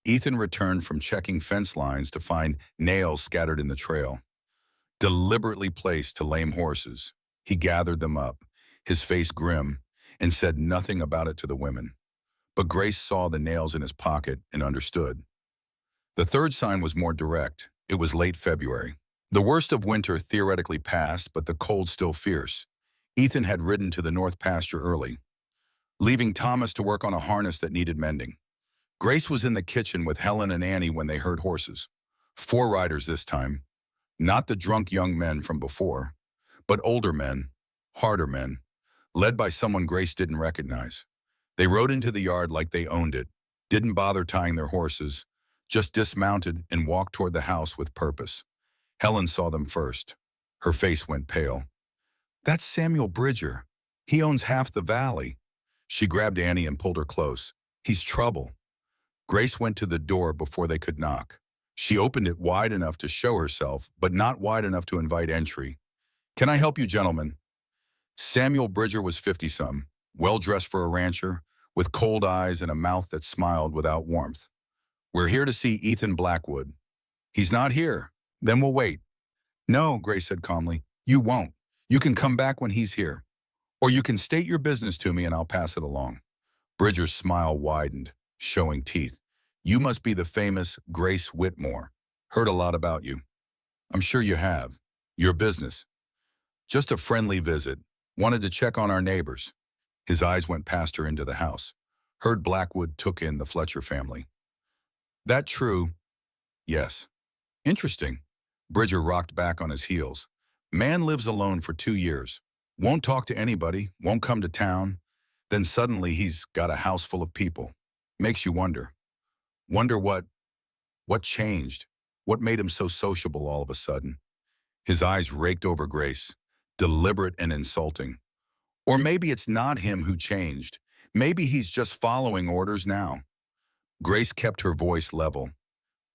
Ethan returned from checking fence lines to find nails scattered in the trail, deliberately placed to lame horses. He gathered them up, his face grim, and said nothing about it to the women. But Grace saw the nails in his pocket and understood. The third sign was more direct. It was late February. The worst of winter theoretically passed, but the cold still fierce. Ethan had ridden to the north pasture early, leaving Thomas to work on a harness that needed mending. Grace was in the kitchen with Helen and Annie when they heard horses. 4 riders this time, not the drunk young men from before, but older men, harder men, led by someone Grace didn't recognize. They rode into the yard like they owned it, didn't bother tying their horses, just dismounted and walked toward the house with purpose. Helen saw them first. Her face went pale. That's Samuel Bridger. He owns half the valley. She grabbed Annie and pulled her close. He's trouble. Grace went to the door before they could knock. She opened it wide enough to show herself, but not wide enough to invite entry. Can I help you, gentlemen? Samuel Bridger was 50-some, well-dressed for a rancher, with cold eyes and a mouth that smiled without warmth. We're here to see Ethan Blackwood. He's not here. Then we'll wait. No, Grace said calmly. You won't. You can come back when he's here. Or you can state your business to me and I'll pass it along. Bridger's smile widened, showing teeth. You must be the famous Grace Whitmore. Heard a lot about you. I'm sure you have. Your business. Just a friendly visit. Wanted to check on our neighbors. His eyes went past her into the house. Heard Blackwood took in the Fletcher family. That true? Yes. Interesting. Bridger rocked back on his heels. Man lives alone for 2 years. Won't talk to anybody, won't come to town. Then suddenly he's got a house full of people. Makes you wonder. Wonder what changed? What made him so sociable all of a sudden? His eyes raked over Grace, deliberate and insulting. Or maybe it's not him who changed. Maybe he's just following orders now. Grace kept her voice level.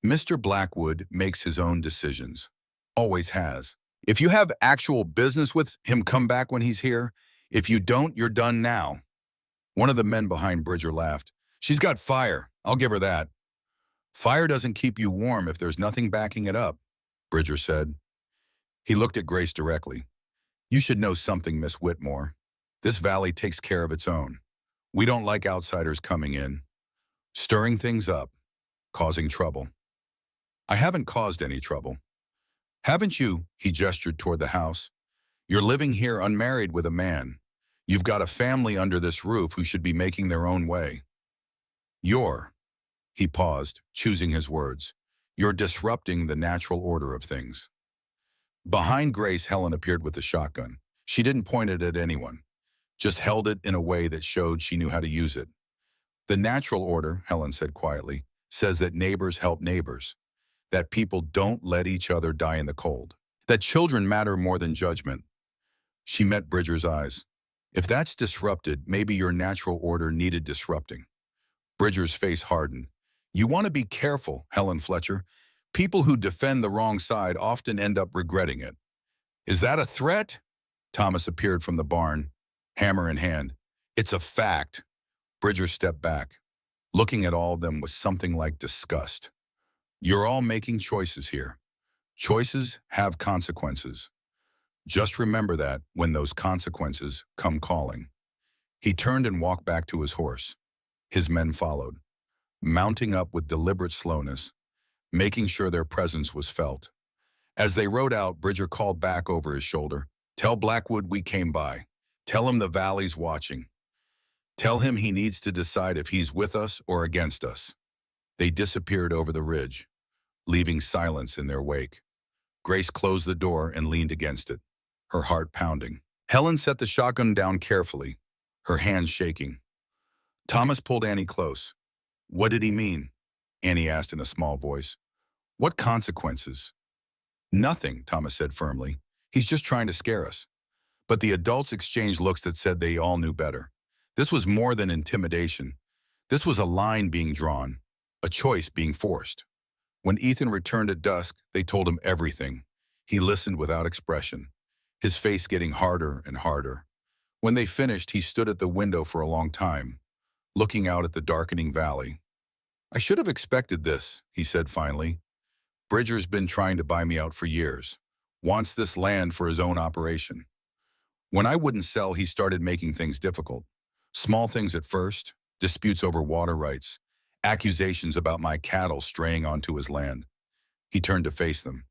Mr. Blackwood makes his own decisions. Always has. If you have actual business with him, come back when he's here. If you don't, you're done now. One of the men behind Bridger laughed. She's got fire. I'll give her that. Fire doesn't keep you warm if there's nothing backing it up, Bridger said. He looked at Grace directly. You should know something, Miss Whitmore. This valley takes care of its own. We don't like outsiders coming in, stirring things up, causing trouble. I haven't caused any trouble. Haven't you? He gestured toward the house. You're living here unmarried with a man. You've got a family under this roof who should be making their own way. He paused, choosing his words. You're disrupting the natural order of things. Behind Grace, Helen appeared with the shotgun. She didn't point it at anyone, just held it in a way that showed she knew how to use it. The natural order, Helen said quietly, says that neighbors help neighbors, that people don't let each other die in the cold, that children matter more than judgment. She met Bridger's eyes. If that's disrupted, maybe your natural order needed disrupting. Bridger's face hardened. You want to be careful, Helen Fletcher. People who defend the wrong side often end up regretting it. Is that a threat? Thomas appeared from the barn, hammer in hand. It's a fact. Bridger stepped back. Looking at all of them with something like disgust. You're all making choices here. Choices have consequences. Just remember that when those consequences come calling. He turned and walked back to his horse. His men followed, mounting up with deliberate slowness, making sure their presence was felt. As they rode out, Bridger called back over his shoulder. Tell Blackwood we came by. Tell him the valley's watching. Tell him he needs to decide if he's with us or against us. They disappeared over the ridge, leaving silence in their wake. Grace closed the door and leaned against it, her heart pounding. Helen set the shotgun down carefully, her hands shaking. Thomas pulled Annie close. What did he mean? Annie asked in a small voice. What consequences? Nothing, Thomas said firmly. He's just trying to scare us. But the adults exchanged looks that said they all knew better. This was more than intimidation. This was a line being drawn, a choice being forced. When Ethan returned at dusk, they told him everything. He listened without expression, his face getting harder and harder. When they finished, he stood at the window for a long time, looking out at the darkening valley. I should have expected this, he said finally. Bridger's been trying to buy me out for years, wants this land for his own operation. When I wouldn't sell, he started making things difficult. Small things at first, disputes over water rights, accusations about my cattle straying onto his land. He turned to face them.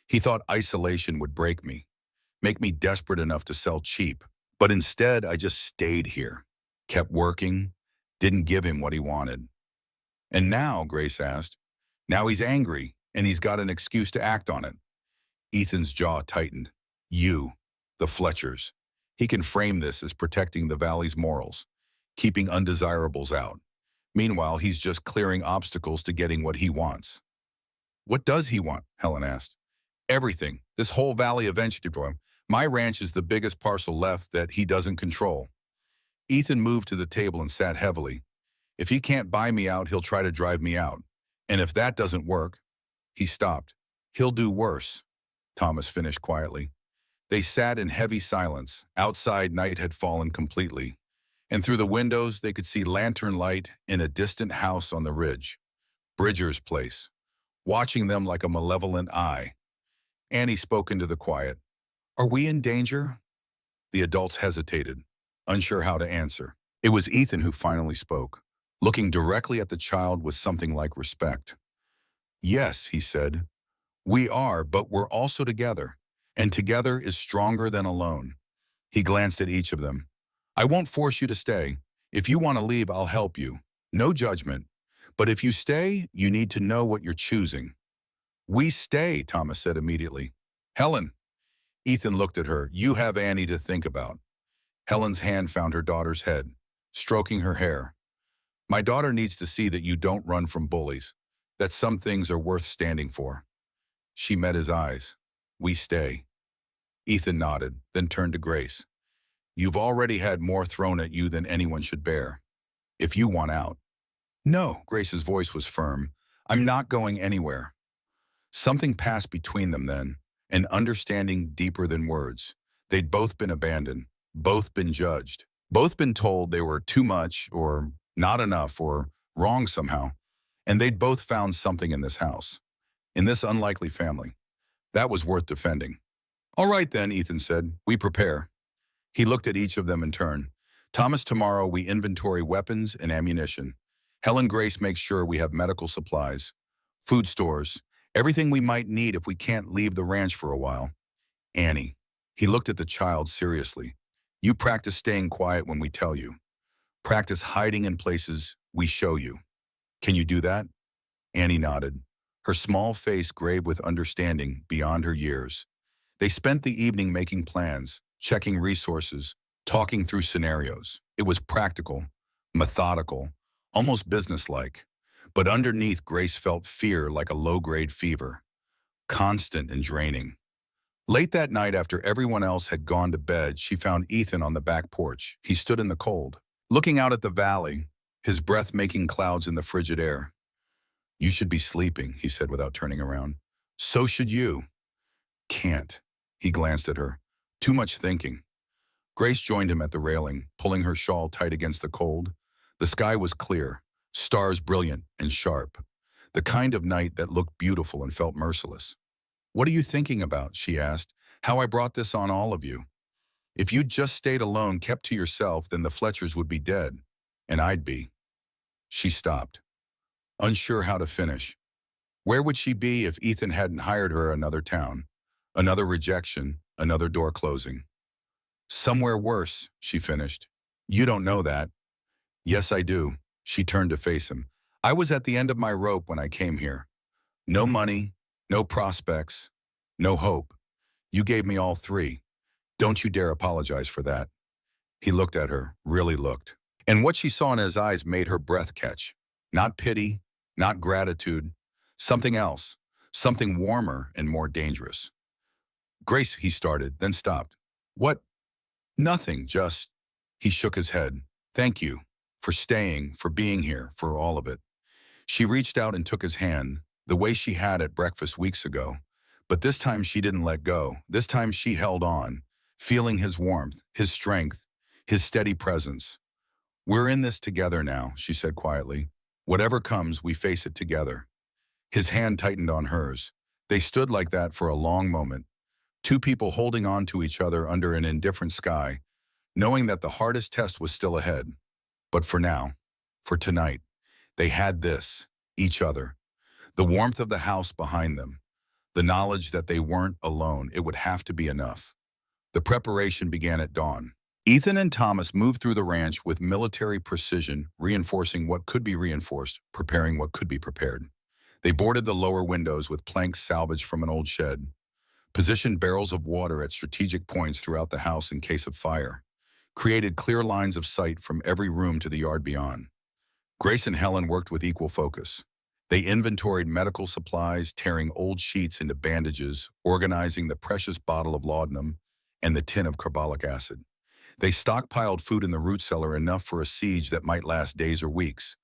He thought isolation would break me, make me desperate enough to sell cheap. But instead, I just stayed here, kept working, didn't give him what he wanted. And now, Grace asked, now he's angry, and he's got an excuse to act on it. Ethan's jaw tightened. You, the Fletchers. He can frame this as protecting the valley's morals, keeping undesirables out. Meanwhile, he's just clearing obstacles to getting what he wants. What does he want? Helen asked. Everything. This whole valley eventually for him. My ranch is the biggest parcel left that he doesn't control. Ethan moved to the table and sat heavily. If he can't buy me out, he'll try to drive me out. And if that doesn't work, he stopped. He'll do worse, Thomas finished quietly. They sat in heavy silence. Outside, night had fallen completely, and through the windows they could see lantern light in a distant house on the ridge. Bridger's place, watching them like a malevolent eye. Annie spoke into the quiet. Are we in danger? The adults hesitated, unsure how to answer. It was Ethan who finally spoke, looking directly at the child with something like respect. Yes, he said, we are, but we're also together, and together is stronger than alone. He glanced at each of them. I won't force you to stay. If you want to leave, I'll help you. No judgment. But if you stay, you need to know what you're choosing. We stay, Thomas said immediately. Helen. Ethan looked at her. You have Annie to think about. Helen's hand found her daughter's head, stroking her hair. My daughter needs to see that you don't run from bullies, that some things are worth standing for. She met his eyes. We stay. Ethan nodded, then turned to Grace. You've already had more thrown at you than anyone should bear. If you want out. No, Grace's voice was firm. I'm not going anywhere. Something passed between them then, an understanding deeper than words. They'd both been abandoned, both been judged, both been told they were too much or not enough or wrong somehow. And they'd both found something in this house, in this unlikely family, that was worth defending. All right then, Ethan said, we prepare. He looked at each of them in turn. Thomas, tomorrow we inventory weapons and ammunition. Helen, Grace makes sure we have medical supplies, food stores, everything we might need if we can't leave the ranch for a while. Annie. He looked at the child seriously. You practice staying quiet when we tell you. Practice hiding in places we show you. Can you do that? Annie nodded, her small face grave with understanding beyond her years. They spent the evening making plans, checking resources, talking through scenarios. It was practical, methodical, almost businesslike. But underneath, Grace felt fear like a low-grade fever, constant and draining. Late that night, after everyone else had gone to bed, she found Ethan on the back porch. He stood in the cold, looking out at the valley, his breath making clouds in the frigid air. You should be sleeping, he said without turning around. So should you. Can't. He glanced at her. Too much thinking. Grace joined him at the railing, pulling her shawl tight against the cold. The sky was clear, stars brilliant and sharp. The kind of night that looked beautiful and felt merciless. What are you thinking about? She asked. How I brought this on all of you. If you'd just stayed alone, kept to yourself, then the Fletchers would be dead. And I'd be. She stopped, unsure how to finish. Where would she be if Ethan hadn't hired her another town? Another rejection, another door closing. Somewhere worse, she finished. You don't know that. Yes, I do. She turned to face him. I was at the end of my rope when I came here. No money, no prospects, no hope. You gave me all three. Don't you dare apologize for that. He looked at her, really looked. And what she saw in his eyes made her breath catch. Not pity, not gratitude, something else, something warmer and more dangerous. Grace, he started, then stopped. What? Nothing, just... He shook his head. Thank you. For staying, for being here, for all of it. She reached out and took his hand, the way she had at breakfast weeks ago. But this time she didn't let go. This time she held on, feeling his warmth, his strength, his steady presence. We're in this together now, she said quietly. Whatever comes, we face it together. His hand tightened on hers. They stood like that for a long moment. Two people holding on to each other under an indifferent sky, knowing that the hardest test was still ahead. But for now, for tonight, they had this, each other. The warmth of the house behind them. The knowledge that they weren't alone. It would have to be enough. The preparation began at dawn. Ethan and Thomas moved through the ranch with military precision, reinforcing what could be reinforced, preparing what could be prepared. They boarded the lower windows with planks salvaged from an old shed, positioned barrels of water at strategic points throughout the house in case of fire, created clear lines of sight from every room to the yard beyond. Grace and Helen worked with equal focus. They inventoried medical supplies, tearing old sheets into bandages, organizing the precious bottle of laudanum and the tin of carbolic acid. They stockpiled food in the root cellar, enough for a siege that might last days or weeks.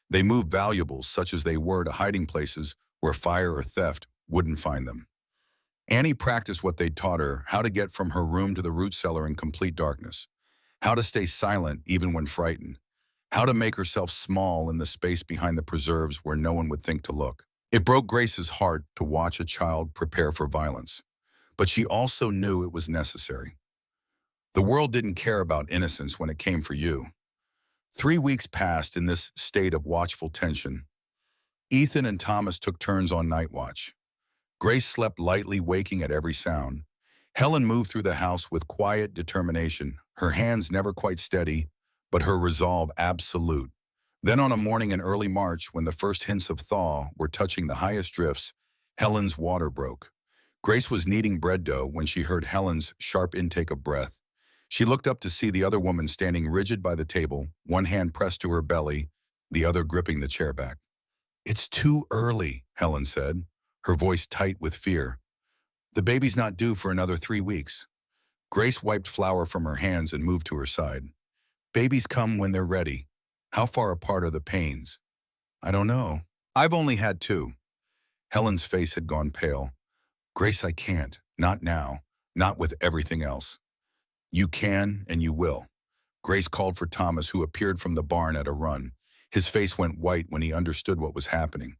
They moved valuables, such as they were, to hiding places where fire or theft wouldn't find them. Annie practiced what they'd taught her, how to get from her room to the root cellar in complete darkness, how to stay silent even when frightened, how to make herself small in the space behind the preserves where no one would think to look. It broke Grace's heart to watch a child prepare for violence, but she also knew it was necessary. The world didn't care about innocence when it came for you. 3 weeks passed in this state of watchful tension. Ethan and Thomas took turns on night watch. Grace slept lightly, waking at every sound. Helen moved through the house with quiet determination, her hands never quite steady, but her resolve absolute. Then on a morning in early March, when the first hints of thaw were touching the highest drifts, Helen's water broke. Grace was kneading bread dough when she heard Helen's sharp intake of breath. She looked up to see the other woman standing rigid by the table, one hand pressed to her belly, the other gripping the chair back. It's too early, Helen said, her voice tight with fear. The baby's not due for another 3 weeks. Grace wiped flour from her hands and moved to her side. Babies come when they're ready. How far apart are the pains? I don't know. I've only had two. Helen's face had gone pale. Grace, I can't. Not now. Not with everything else. You can and you will. Grace called for Thomas, who appeared from the barn at a run. His face went white when he understood what was happening.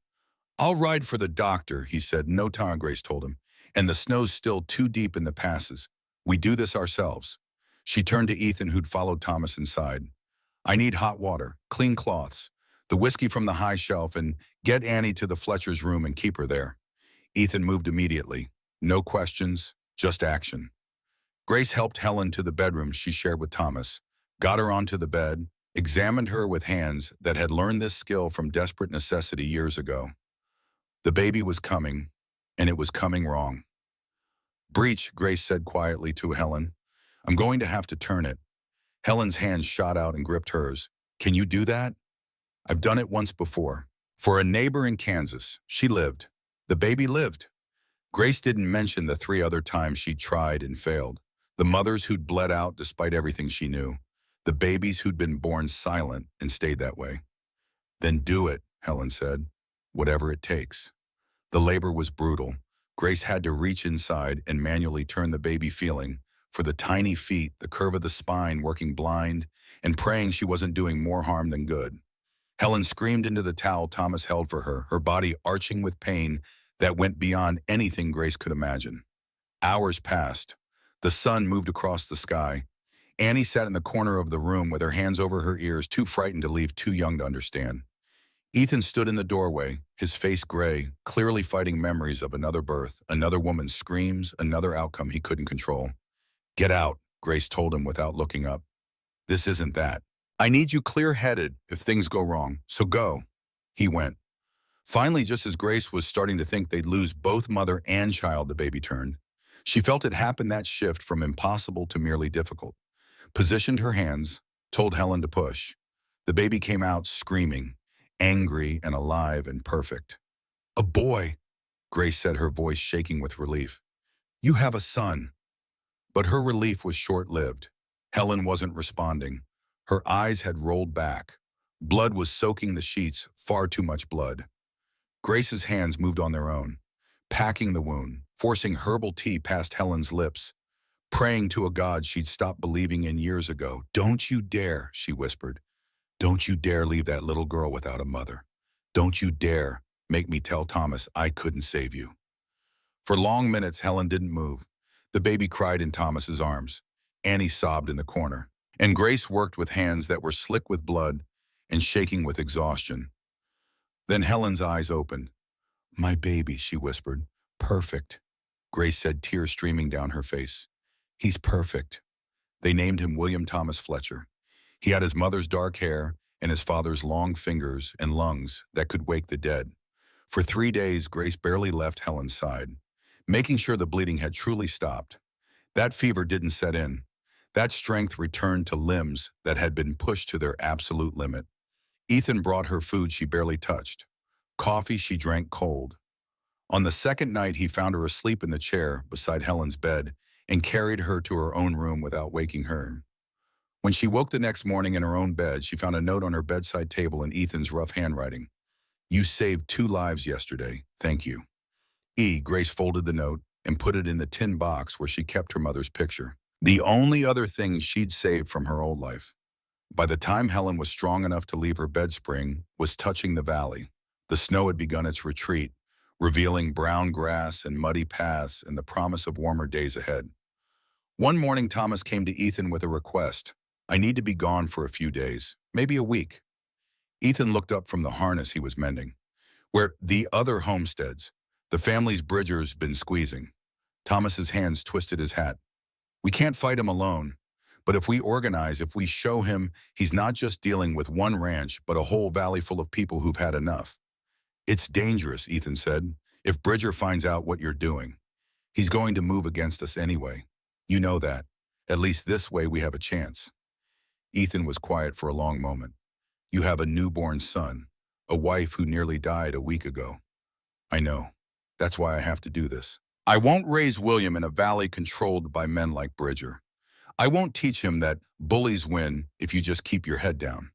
I'll ride for the doctor, he said. No time, Grace told him. And the snow's still too deep in the passes. We do this ourselves. She turned to Ethan, who'd followed Thomas inside. I need hot water, clean cloths, the whiskey from the high shelf, and get Annie to the Fletcher's room and keep her there. Ethan moved immediately. No questions, just action. Grace helped Helen to the bedroom she shared with Thomas, got her onto the bed, examined her with hands that had learned this skill from desperate necessity years ago. The baby was coming, and it was coming wrong. Breech, Grace said quietly to Helen. I'm going to have to turn it. Helen's hand shot out and gripped hers. Can you do that? I've done it once before. For a neighbor in Kansas. She lived. The baby lived. Grace didn't mention the 3 other times she'd tried and failed. The mothers who'd bled out despite everything she knew. The babies who'd been born silent and stayed that way. Then do it, Helen said. Whatever it takes. The labor was brutal. Grace had to reach inside and manually turn the baby, feeling for the tiny feet, the curve of the spine, working blind, and praying she wasn't doing more harm than good. Helen screamed into the towel Thomas held for her, her body arching with pain that went beyond anything Grace could imagine. Hours passed. The sun moved across the sky. Annie sat in the corner of the room with her hands over her ears, too frightened to leave, too young to understand. Ethan stood in the doorway, his face gray, clearly fighting memories of another birth, another woman's screams, another outcome he couldn't control. Get out, Grace told him without looking up. This isn't that. I need you clear-headed if things go wrong, so go. He went. Finally, just as Grace was starting to think they'd lose both mother and child, the baby turned. She felt it happen, that shift from impossible to merely difficult. Positioned her hands, told Helen to push. The baby came out screaming, angry and alive and perfect. A boy, Grace said, her voice shaking with relief. You have a son. But her relief was short-lived. Helen wasn't responding. Her eyes had rolled back. Blood was soaking the sheets, far too much blood. Grace's hands moved on their own, packing the wound, forcing herbal tea past Helen's lips, praying to a God she'd stopped believing in years ago. Don't you dare, she whispered. Don't you dare leave that little girl without a mother. Don't you dare make me tell Thomas I couldn't save you. For long minutes, Helen didn't move. The baby cried in Thomas's arms. Annie sobbed in the corner. And Grace worked with hands that were slick with blood and shaking with exhaustion. Then Helen's eyes opened. My baby, she whispered. Perfect. Grace said, tears streaming down her face. He's perfect. They named him William Thomas Fletcher. He had his mother's dark hair and his father's long fingers and lungs that could wake the dead. For 3 days, Grace barely left Helen's side, making sure the bleeding had truly stopped. That fever didn't set in. That strength returned to limbs that had been pushed to their absolute limit. Ethan brought her food she barely touched. Coffee she drank cold. On the second night, he found her asleep in the chair beside Helen's bed and carried her to her own room without waking her. When she woke the next morning in her own bed, she found a note on her bedside table in Ethan's rough handwriting. You saved 2 lives yesterday. Thank you. Grace folded the note and put it in the tin box where she kept her mother's picture. The only other thing she'd saved from her old life. By the time Helen was strong enough to leave her bed, spring was touching the valley. The snow had begun its retreat, revealing brown grass and muddy paths and the promise of warmer days ahead. One morning, Thomas came to Ethan with a request. I need to be gone for a few days, maybe a week. Ethan looked up from the harness he was mending. Where the other homesteads, the family's bridger's been squeezing. Thomas's hands twisted his hat. We can't fight him alone, but if we organize, if we show him he's not just dealing with one ranch, but a whole valley full of people who've had enough. It's dangerous, Ethan said. If Bridger finds out what you're doing, he's going to move against us anyway. You know that. At least this way we have a chance. Ethan was quiet for a long moment. You have a newborn son, a wife who nearly died a week ago. I know. That's why I have to do this. I won't raise William in a valley controlled by men like Bridger. I won't teach him that bullies win if you just keep your head down.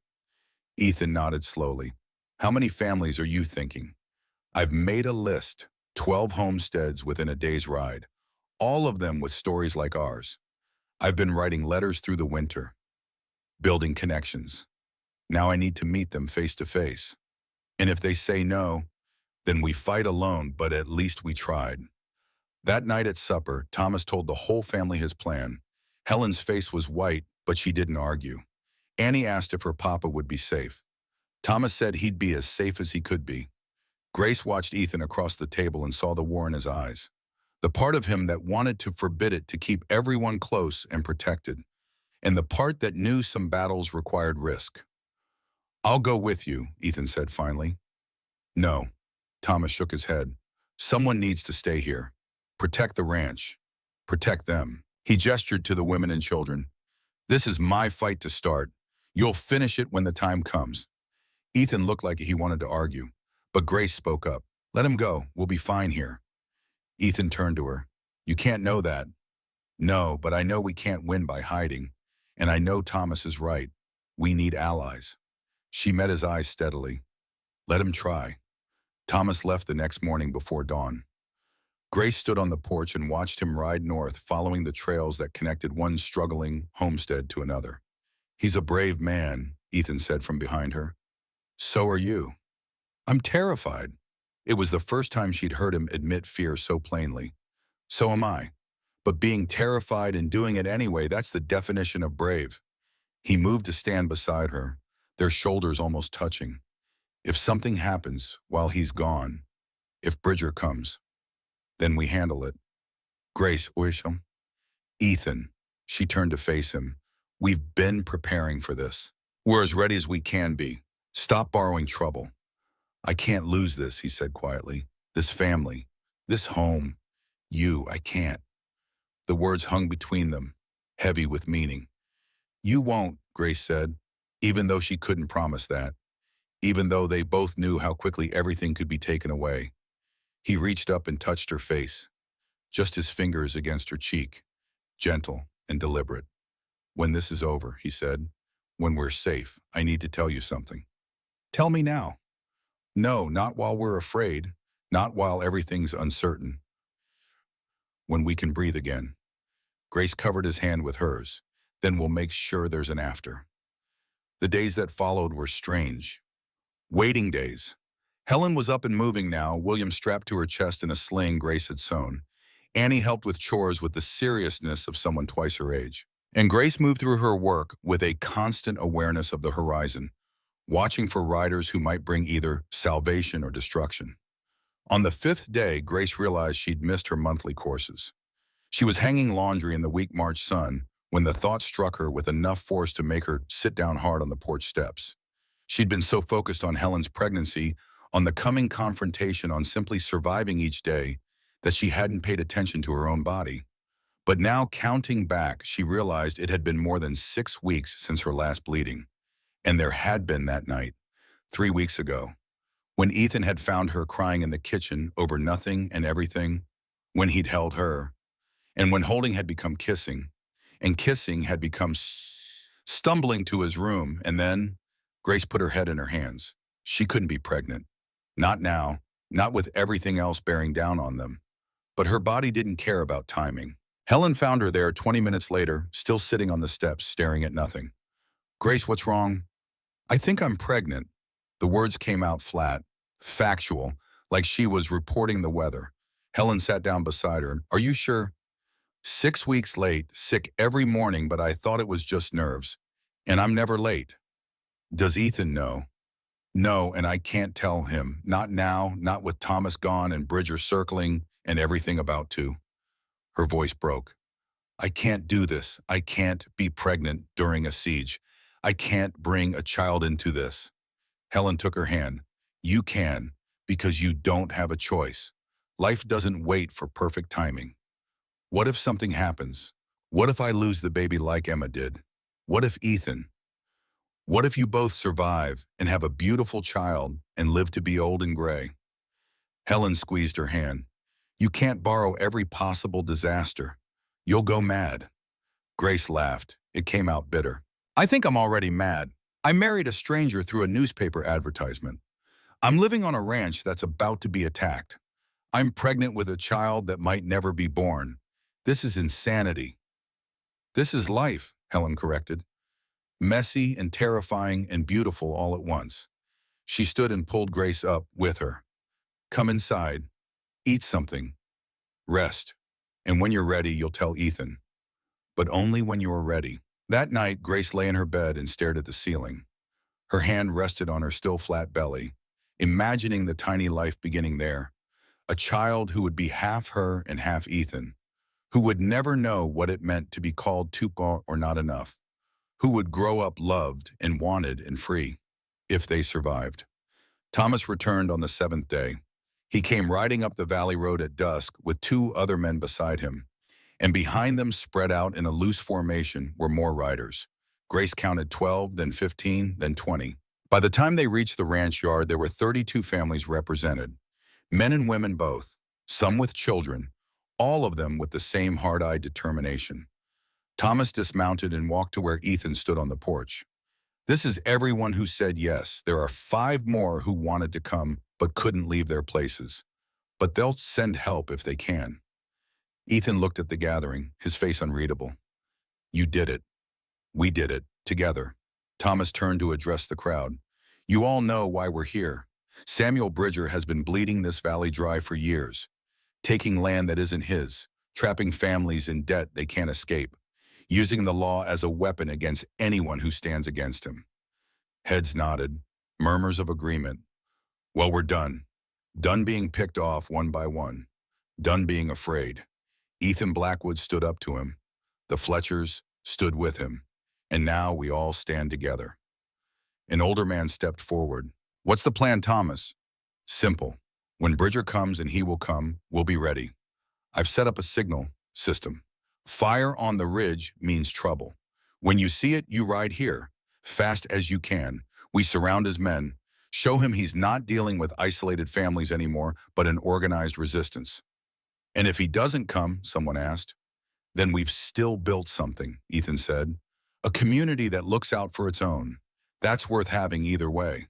Ethan nodded slowly. How many families are you thinking? I've made a list, 12 homesteads within a day's ride, all of them with stories like ours. I've been writing letters through the winter, building connections. Now I need to meet them face to face. And if they say no, then we fight alone, but at least we tried. That night at supper, Thomas told the whole family his plan. Helen's face was white, but she didn't argue. Annie asked if her papa would be safe. Thomas said he'd be as safe as he could be. Grace watched Ethan across the table and saw the war in his eyes. The part of him that wanted to forbid it to keep everyone close and protected, and the part that knew some battles required risk. I'll go with you, Ethan said finally. No. Thomas shook his head. Someone needs to stay here. Protect the ranch. Protect them. He gestured to the women and children. This is my fight to start. You'll finish it when the time comes. Ethan looked like he wanted to argue, but Grace spoke up. Let him go. We'll be fine here. Ethan turned to her. You can't know that. No, but I know we can't win by hiding. And I know Thomas is right. We need allies. She met his eyes steadily. Let him try. Thomas left the next morning before dawn. Grace stood on the porch and watched him ride north, following the trails that connected one struggling homestead to another. He's a brave man, Ethan said from behind her. So are you. I'm terrified. It was the first time she'd heard him admit fear so plainly. So am I. But being terrified and doing it anyway, that's the definition of brave. He moved to stand beside her, their shoulders almost touching. If something happens while he's gone, if Bridger comes, then we handle it. Grace, Wisham. Ethan, she turned to face him. We've been preparing for this. We're as ready as we can be. Stop borrowing trouble. I can't lose this, he said quietly. This family, this home, you, I can't. The words hung between them, heavy with meaning. You won't, Grace said, even though she couldn't promise that, even though they both knew how quickly everything could be taken away. He reached up and touched her face, just his fingers against her cheek, gentle and deliberate. When this is over, he said, when we're safe, I need to tell you something. Tell me now. No, not while we're afraid, not while everything's uncertain. When we can breathe again. Grace covered his hand with hers. Then we'll make sure there's an after. The days that followed were strange. Waiting days. Helen was up and moving now, William strapped to her chest in a sling Grace had sewn. Annie helped with chores with the seriousness of someone twice her age. And Grace moved through her work with a constant awareness of the horizon, watching for riders who might bring either salvation or destruction. On the 5th day, Grace realized she'd missed her monthly courses. She was hanging laundry in the weak March sun when the thought struck her with enough force to make her sit down hard on the porch steps. She'd been so focused on Helen's pregnancy, on the coming confrontation, on simply surviving each day, that she hadn't paid attention to her own body. But now, counting back, she realized it had been more than 6 weeks since her last bleeding. And there had been that night, 3 weeks ago, when Ethan had found her crying in the kitchen over nothing and everything, when he'd held her, and when holding had become kissing, and kissing had become stumbling to his room, and then Grace put her head in her hands. She couldn't be pregnant. Not now, not with everything else bearing down on them. But her body didn't care about timing. Helen found her there 20 minutes later, still sitting on the steps, staring at nothing. Grace, what's wrong? I think I'm pregnant. The words came out flat, factual, like she was reporting the weather. Helen sat down beside her. Are you sure? 6 weeks late, sick every morning, but I thought it was just nerves. And I'm never late. Does Ethan know? No, and I can't tell him. Not now, not with Thomas gone and Bridger circling and everything about to. Her voice broke. I can't do this. I can't be pregnant during a siege. I can't bring a child into this. Helen took her hand. You can, because you don't have a choice. Life doesn't wait for perfect timing. What if something happens? What if I lose the baby like Emma did? What if Ethan? What if you both survive and have a beautiful child and live to be old and gray? Helen squeezed her hand. You can't borrow every possible disaster. You'll go mad. Grace laughed. It came out bitter. I think I'm already mad. I married a stranger through a newspaper advertisement. I'm living on a ranch that's about to be attacked. I'm pregnant with a child that might never be born. This is insanity. This is life, Helen corrected. Messy and terrifying and beautiful all at once. She stood and pulled Grace up with her. Come inside. Eat something. Rest. And when you're ready, you'll tell Ethan. But only when you are ready. That night, Grace lay in her bed and stared at the ceiling. Her hand rested on her still flat belly, imagining the tiny life beginning there. A child who would be half her and half Ethan, who would never know what it meant to be called too or not enough, who would grow up loved and wanted and free, if they survived. Thomas returned on the seventh day. He came riding up the valley road at dusk with two other men beside him, and behind them, spread out in a loose formation, were more riders. Grace counted 12, then 15, then 20. By the time they reached the ranch yard, there were 32 families represented, men and women both, some with children, all of them with the same hard-eyed determination. Thomas dismounted and walked to where Ethan stood on the porch. This is everyone who said yes. There are 5 more who wanted to come but couldn't leave their places. But they'll send help if they can. Ethan looked at the gathering, his face unreadable. You did it. We did it. Together. Thomas turned to address the crowd. You all know why we're here. Samuel Bridger has been bleeding this valley dry for years, taking land that isn't his, trapping families in debt they can't escape, using the law as a weapon against anyone who stands against him. Heads nodded, murmurs of agreement. Well, we're done. Done being picked off one by one. Done being afraid. Ethan Blackwood stood up to him. The Fletchers stood with him. And now we all stand together. An older man stepped forward. What's the plan, Thomas? Simple. When Bridger comes, and he will come, we'll be ready. I've set up a signal system. Fire on the ridge means trouble. When you see it, you ride here, fast as you can. We surround his men, show him he's not dealing with isolated families anymore, but an organized resistance. And if he doesn't come, someone asked, then we've still built something, Ethan said. A community that looks out for its own. That's worth having either way.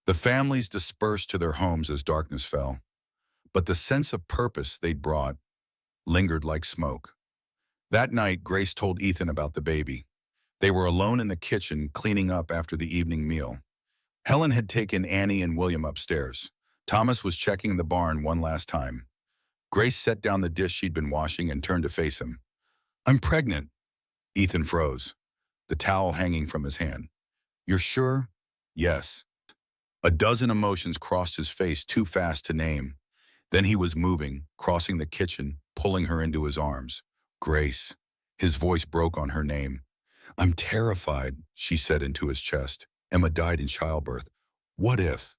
The families dispersed to their homes as darkness fell, but the sense of purpose they'd brought lingered like smoke. That night, Grace told Ethan about the baby. They were alone in the kitchen cleaning up after the evening meal. Helen had taken Annie and William upstairs. Thomas was checking the barn one last time. Grace set down the dish she'd been washing and turned to face him. I'm pregnant. Ethan froze, the towel hanging from his hand. You're sure? Yes. A dozen emotions crossed his face too fast to name. Then he was moving, crossing the kitchen, pulling her into his arms. Grace. His voice broke on her name. I'm terrified, she said into his chest. Emma died in childbirth. What if?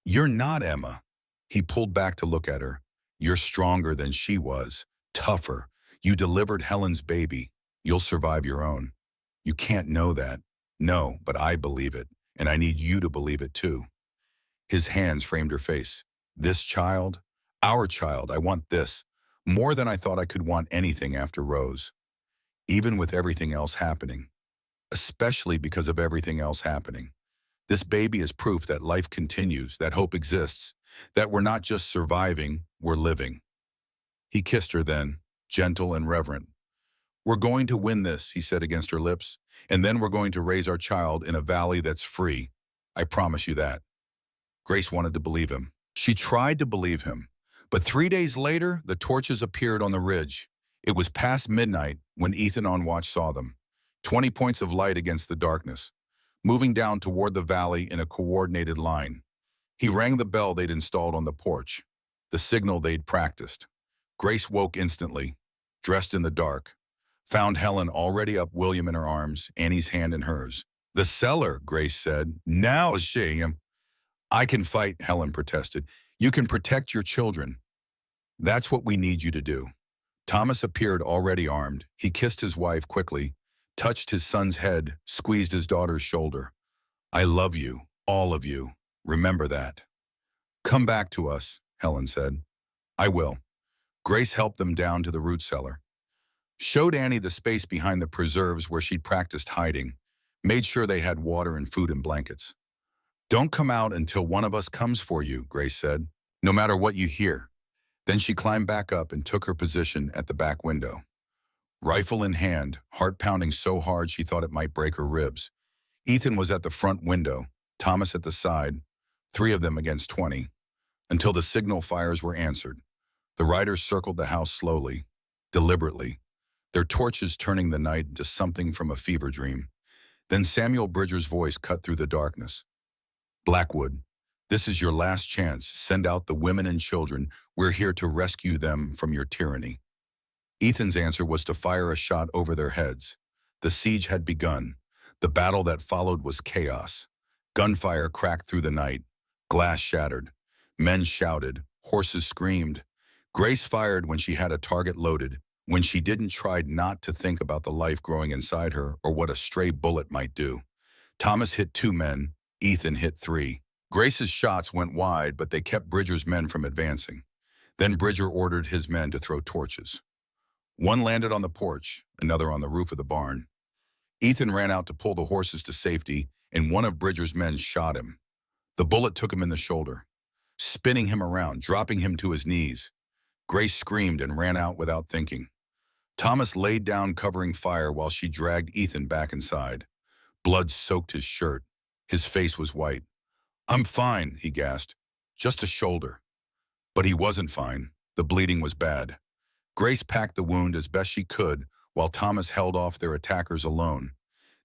You're not Emma. He pulled back to look at her. You're stronger than she was, tougher. You delivered Helen's baby. You'll survive your own. You can't know that. No, but I believe it, and I need you to believe it too. His hands framed her face. This child? Our child, I want this. More than I thought I could want anything after Rose. Even with everything else happening. Especially because of everything else happening. This baby is proof that life continues, that hope exists, that we're not just surviving, we're living. He kissed her then, gentle and reverent. We're going to win this, he said against her lips, and then we're going to raise our child in a valley that's free. I promise you that. Grace wanted to believe him. She tried to believe him. But 3 days later, the torches appeared on the ridge. It was past midnight when Ethan on watch saw them. 20 points of light against the darkness, moving down toward the valley in a coordinated line. He rang the bell they'd installed on the porch, the signal they'd practiced. Grace woke instantly, dressed in the dark, found Helen already up, William in her arms, Annie's hand in hers. The cellar, Grace said. Now seeing him. I can fight, Helen protested. You can protect your children. That's what we need you to do. Thomas appeared already armed. He kissed his wife quickly, touched his son's head, squeezed his daughter's shoulder. I love you, all of you. Remember that. Come back to us, Helen said. I will. Grace helped them down to the root cellar. Showed Annie the space behind the preserves where she'd practiced hiding, made sure they had water and food and blankets. Don't come out until one of us comes for you, Grace said, no matter what you hear. Then she climbed back up and took her position at the back window. Rifle in hand, heart pounding so hard she thought it might break her ribs. Ethan was at the front window, Thomas at the side, 3 of them against 20, until the signal fires were answered. The riders circled the house slowly, deliberately, their torches turning the night into something from a fever dream. Then Samuel Bridger's voice cut through the darkness. Blackwood, this is your last chance. Send out the women and children. We're here to rescue them from your tyranny. Ethan's answer was to fire a shot over their heads. The siege had begun. The battle that followed was chaos. Gunfire cracked through the night. Glass shattered. Men shouted. Horses screamed. Grace fired when she had a target loaded, when she didn't try not to think about the life growing inside her or what a stray bullet might do. Thomas hit 2 men. Ethan hit 3. Grace's shots went wide, but they kept Bridger's men from advancing. Then Bridger ordered his men to throw torches. One landed on the porch, another on the roof of the barn. Ethan ran out to pull the horses to safety, and one of Bridger's men shot him. The bullet took him in the shoulder, spinning him around, dropping him to his knees. Grace screamed and ran out without thinking. Thomas laid down covering fire while she dragged Ethan back inside. Blood soaked his shirt. His face was white. "I'm fine," he gasped. "Just a shoulder." But he wasn't fine. The bleeding was bad. Grace packed the wound as best she could while Thomas held off their attackers alone.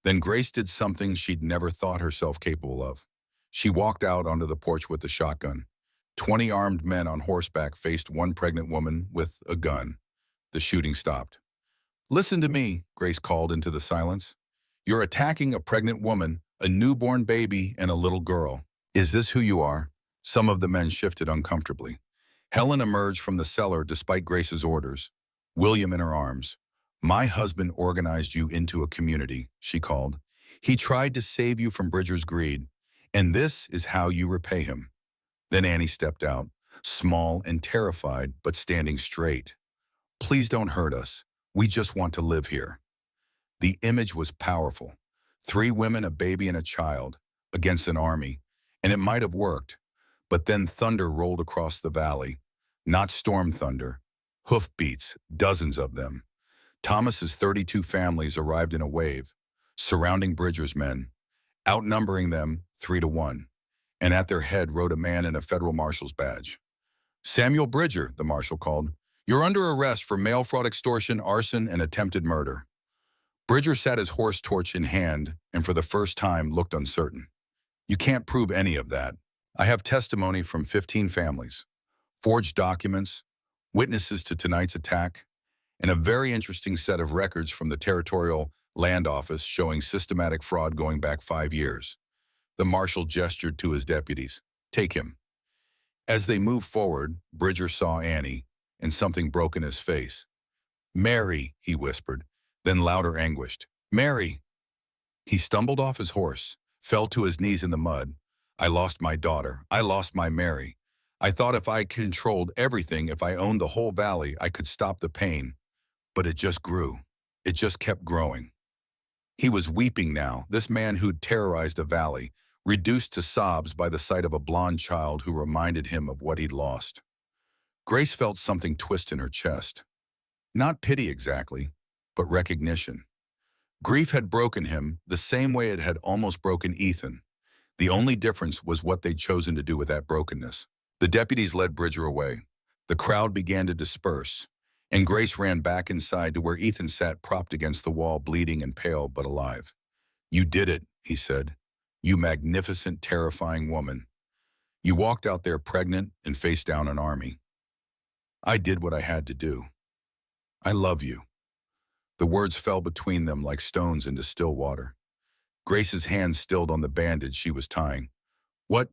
Then Grace did something she'd never thought herself capable of. She walked out onto the porch with the shotgun. 20 armed men on horseback faced one pregnant woman with a gun. The shooting stopped. "Listen to me," Grace called into the silence. "You're attacking a pregnant woman, a newborn baby, and a little girl. Is this who you are?" Some of the men shifted uncomfortably. Helen emerged from the cellar despite Grace's orders, William in her arms. "My husband organized you into a community," she called. "He tried to save you from Bridger's greed, and this is how you repay him." Then Annie stepped out, small and terrified, but standing straight. "Please don't hurt us. We just want to live here." The image was powerful. 3 women, a baby, and a child against an army, and it might have worked. But then thunder rolled across the valley. Not storm thunder. Hoofbeats, dozens of them. Thomas's 32 families arrived in a wave, surrounding Bridger's men, outnumbering them 3-1. And at their head rode a man in a federal marshal's badge. "Samuel Bridger," the marshal called. "You're under arrest for mail fraud, extortion, arson, and attempted murder." Bridger sat his horse torch in hand and for the first time looked uncertain. "You can't prove any of that. I have testimony from 15 families, forged documents, witnesses to tonight's attack, and a very interesting set of records from the Territorial Land Office showing systematic fraud going back 5 years. The marshal gestured to his deputies. "Take him." As they moved forward, Bridger saw Annie, and something broke in his face. "Mary," he whispered, then louder, anguished. "Mary!" He stumbled off his horse, fell to his knees in the mud. "I lost my daughter. I lost my Mary. I thought if I controlled everything, if I owned the whole valley, I could stop the pain. But it just grew. It just kept growing." He was weeping now, this man who'd terrorized a valley, reduced to sobs by the sight of a blonde child who reminded him of what he'd lost. Grace felt something twist in her chest. Not pity exactly, but recognition. Grief had broken him the same way it had almost broken Ethan. The only difference was what they'd chosen to do with that brokenness. The deputies led Bridger away. The crowd began to disperse, and Grace ran back inside to where Ethan sat propped against the wall, bleeding and pale but alive. "You did it," he said. "You magnificent, terrifying woman. You walked out there pregnant and faced down an army. I did what I had to do. I love you." The words fell between them like stones into still water. Grace's hands stilled on the bandage she was tying. "What?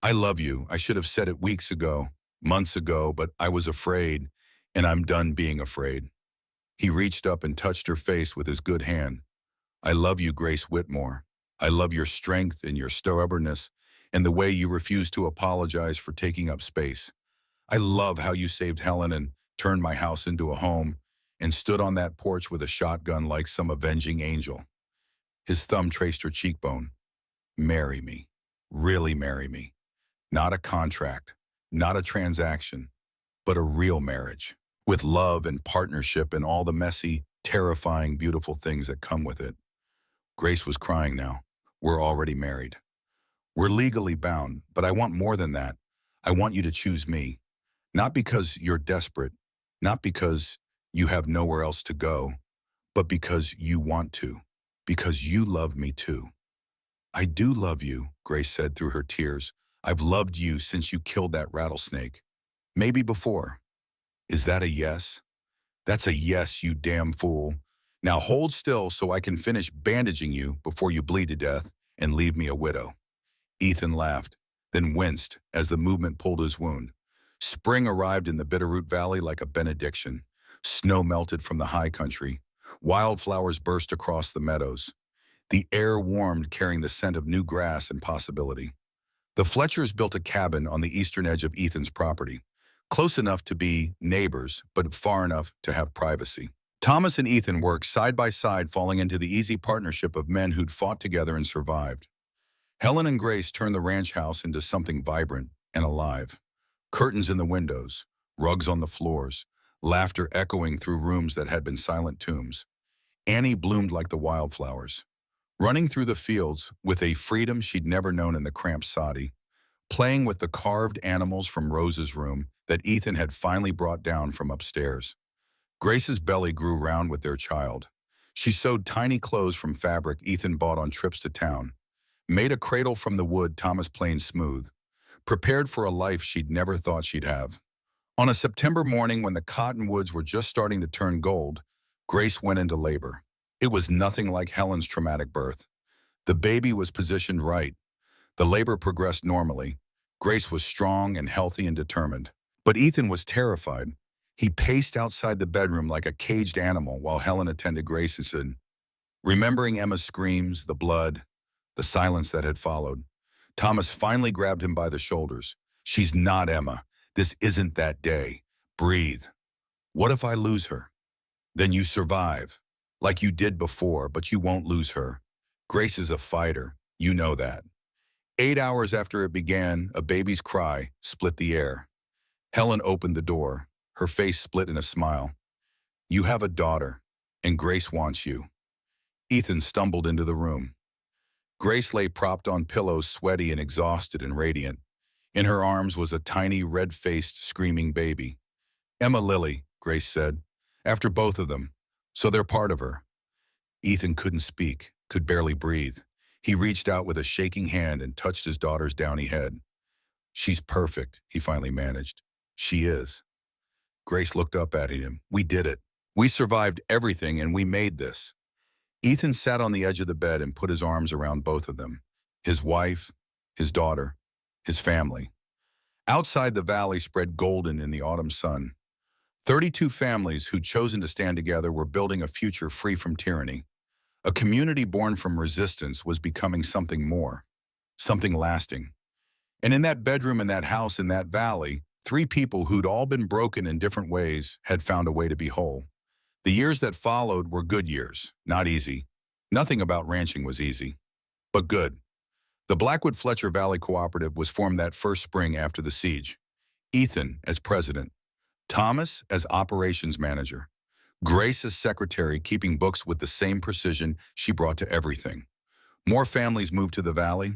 I love you. I should have said it weeks ago, months ago, but I was afraid, and I'm done being afraid." He reached up and touched her face with his good hand. "I love you, Grace Whitmore. I love your strength and your stubbornness and the way you refuse to apologize for taking up space. I love how you saved Helen and turned my house into a home and stood on that porch with a shotgun like some avenging angel." His thumb traced her cheekbone. "Marry me. Really marry me. Not a contract, not a transaction, but a real marriage. With love and partnership and all the messy, terrifying, beautiful things that come with it. Grace was crying now. We're already married. We're legally bound, but I want more than that. I want you to choose me. Not because you're desperate, not because you have nowhere else to go, but because you want to, because you love me too. I do love you, Grace said through her tears. I've loved you since you killed that rattlesnake. Maybe before. Is that a yes? That's a yes, you damn fool. Now hold still so I can finish bandaging you before you bleed to death and leave me a widow. Ethan laughed, then winced as the movement pulled his wound. Spring arrived in the Bitterroot Valley like a benediction. Snow melted from the high country. Wildflowers burst across the meadows. The air warmed, carrying the scent of new grass and possibility. The Fletchers built a cabin on the eastern edge of Ethan's property, close enough to be neighbors, but far enough to have privacy. Thomas and Ethan worked side by side, falling into the easy partnership of men who'd fought together and survived. Helen and Grace turned the ranch house into something vibrant and alive. Curtains in the windows, rugs on the floors, laughter echoing through rooms that had been silent tombs. Annie bloomed like the wildflowers, running through the fields with a freedom she'd never known in the cramped soddy, playing with the carved animals from Rose's room that Ethan had finally brought down from upstairs. Grace's belly grew round with their child. She sewed tiny clothes from fabric Ethan bought on trips to town, made a cradle from the wood Thomas planed smooth, prepared for a life she'd never thought she'd have. On a September morning when the cottonwoods were just starting to turn gold, Grace went into labor. It was nothing like Helen's traumatic birth. The baby was positioned right. The labor progressed normally. Grace was strong and healthy and determined. But Ethan was terrified. He paced outside the bedroom like a caged animal while Helen attended Grace and said, remembering Emma's screams, the blood, the silence that had followed. Thomas finally grabbed him by the shoulders. She's not Emma. This isn't that day. Breathe. What if I lose her? Then you survive, like you did before, but you won't lose her. Grace is a fighter. You know that. 8 hours after it began, a baby's cry split the air. Helen opened the door, her face split in a smile. You have a daughter, and Grace wants you. Ethan stumbled into the room. Grace lay propped on pillows, sweaty and exhausted and radiant. In her arms was a tiny, red-faced, screaming baby. Emma Lily, Grace said, after both of them, so they're part of her. Ethan couldn't speak, could barely breathe. He reached out with a shaking hand and touched his daughter's downy head. She's perfect, he finally managed. She is. Grace looked up at him. We did it. We survived everything and we made this. Ethan sat on the edge of the bed and put his arms around both of them. His wife, his daughter, his family. Outside the valley spread golden in the autumn sun. 32 families who'd chosen to stand together were building a future free from tyranny. A community born from resistance was becoming something more, something lasting. And in that bedroom, in that house, in that valley, 3 people who'd all been broken in different ways had found a way to be whole. The years that followed were good years, not easy. Nothing about ranching was easy, but good. The Blackwood Fletcher Valley Cooperative was formed that first spring after the siege. Ethan as president, Thomas as operations manager, Grace as secretary, keeping books with the same precision she brought to everything. More families moved to the valley,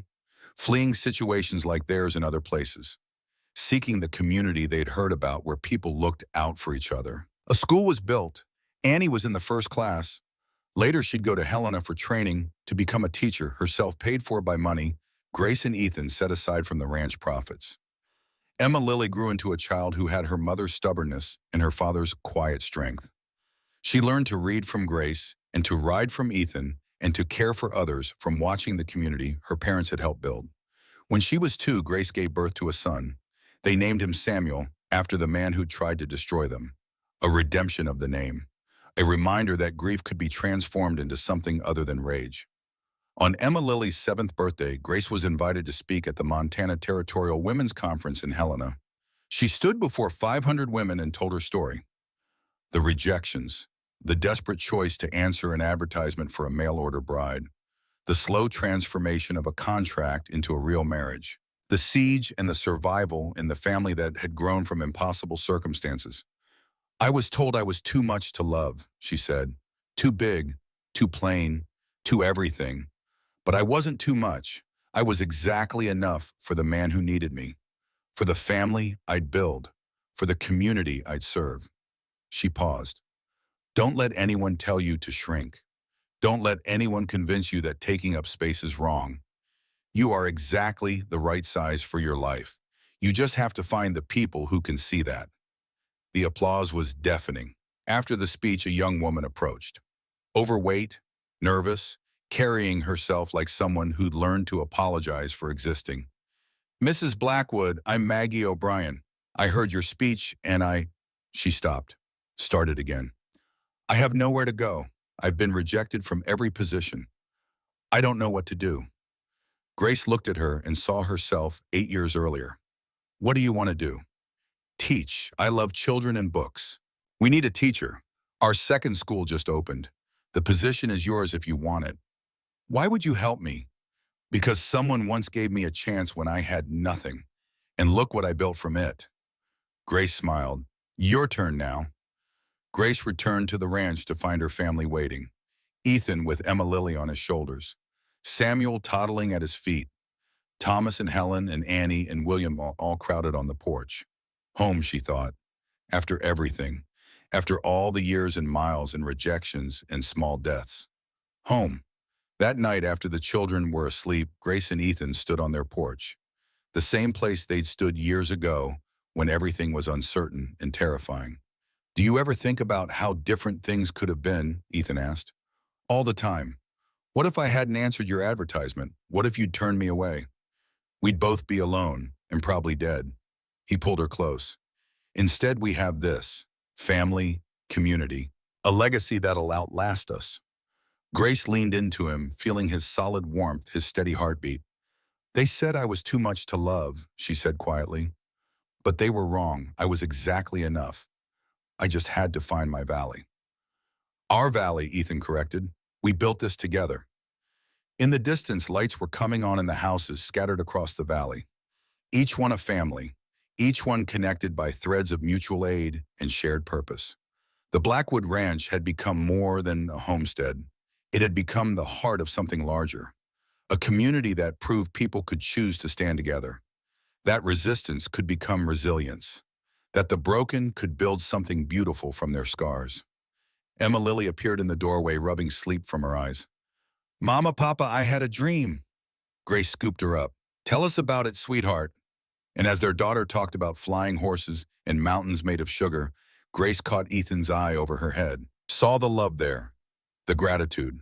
fleeing situations like theirs in other places, seeking the community they'd heard about where people looked out for each other. A school was built. Annie was in the first class. Later, she'd go to Helena for training to become a teacher, herself paid for by money Grace and Ethan set aside from the ranch profits. Emma Lily grew into a child who had her mother's stubbornness and her father's quiet strength. She learned to read from Grace and to ride from Ethan and to care for others from watching the community her parents had helped build. When she was 2, Grace gave birth to a son. They named him Samuel after the man who tried to destroy them. A redemption of the name. A reminder that grief could be transformed into something other than rage. On Emma Lily's 7th birthday, Grace was invited to speak at the Montana Territorial Women's Conference in Helena. She stood before 500 women and told her story. The rejections, the desperate choice to answer an advertisement for a mail-order bride, the slow transformation of a contract into a real marriage, the siege and the survival in the family that had grown from impossible circumstances. I was told I was too much to love, she said. Too big, too plain, too everything. But I wasn't too much. I was exactly enough for the man who needed me, for the family I'd build, for the community I'd serve. She paused. Don't let anyone tell you to shrink. Don't let anyone convince you that taking up space is wrong. You are exactly the right size for your life. You just have to find the people who can see that. The applause was deafening. After the speech, a young woman approached. Overweight, nervous, carrying herself like someone who'd learned to apologize for existing. Mrs. Blackwood, I'm Maggie O'Brien. I heard your speech and She stopped, started again. I have nowhere to go. I've been rejected from every position. I don't know what to do. Grace looked at her and saw herself 8 years earlier. What do you want to do? Teach. I love children and books. We need a teacher. Our second school just opened. The position is yours if you want it. Why would you help me? Because someone once gave me a chance when I had nothing. And look what I built from it. Grace smiled. Your turn now. Grace returned to the ranch to find her family waiting. Ethan with Emma Lily on his shoulders. Samuel toddling at his feet. Thomas and Helen and Annie and William all crowded on the porch. Home, she thought. After everything. After all the years and miles and rejections and small deaths. Home. That night after the children were asleep, Grace and Ethan stood on their porch. The same place they'd stood years ago when everything was uncertain and terrifying. Do you ever think about how different things could have been? Ethan asked. All the time. What if I hadn't answered your advertisement? What if you'd turned me away? We'd both be alone and probably dead. He pulled her close. Instead, we have this: family, community, a legacy that'll outlast us. Grace leaned into him, feeling his solid warmth, his steady heartbeat. They said I was too much to love, she said quietly. But they were wrong. I was exactly enough. I just had to find my valley. Our valley, Ethan corrected. We built this together. In the distance, lights were coming on in the houses scattered across the valley. Each one a family, each one connected by threads of mutual aid and shared purpose. The Blackwood Ranch had become more than a homestead. It had become the heart of something larger, a community that proved people could choose to stand together, that resistance could become resilience, that the broken could build something beautiful from their scars. Emma Lily appeared in the doorway, rubbing sleep from her eyes. Mama, Papa, I had a dream. Grace scooped her up. Tell us about it, sweetheart. And as their daughter talked about flying horses and mountains made of sugar, Grace caught Ethan's eye over her head, saw the love there, the gratitude,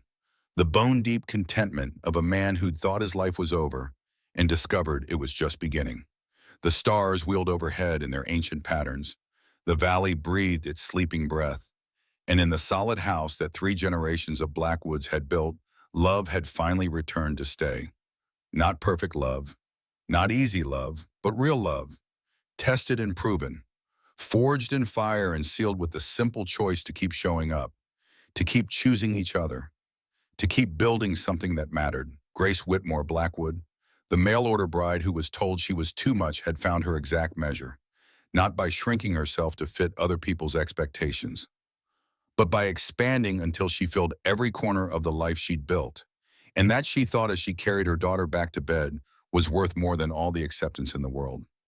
the bone-deep contentment of a man who'd thought his life was over and discovered it was just beginning. The stars wheeled overhead in their ancient patterns. The valley breathed its sleeping breath. And in the solid house that 3 generations of Blackwoods had built, love had finally returned to stay. Not perfect love, not easy love, but real love, tested and proven, forged in fire and sealed with the simple choice to keep showing up, to keep choosing each other, to keep building something that mattered. Grace Whitmore Blackwood, the mail-order bride who was told she was too much, had found her exact measure, not by shrinking herself to fit other people's expectations, but by expanding until she filled every corner of the life she'd built. And that, she thought as she carried her daughter back to bed, was worth more than all the acceptance in the world.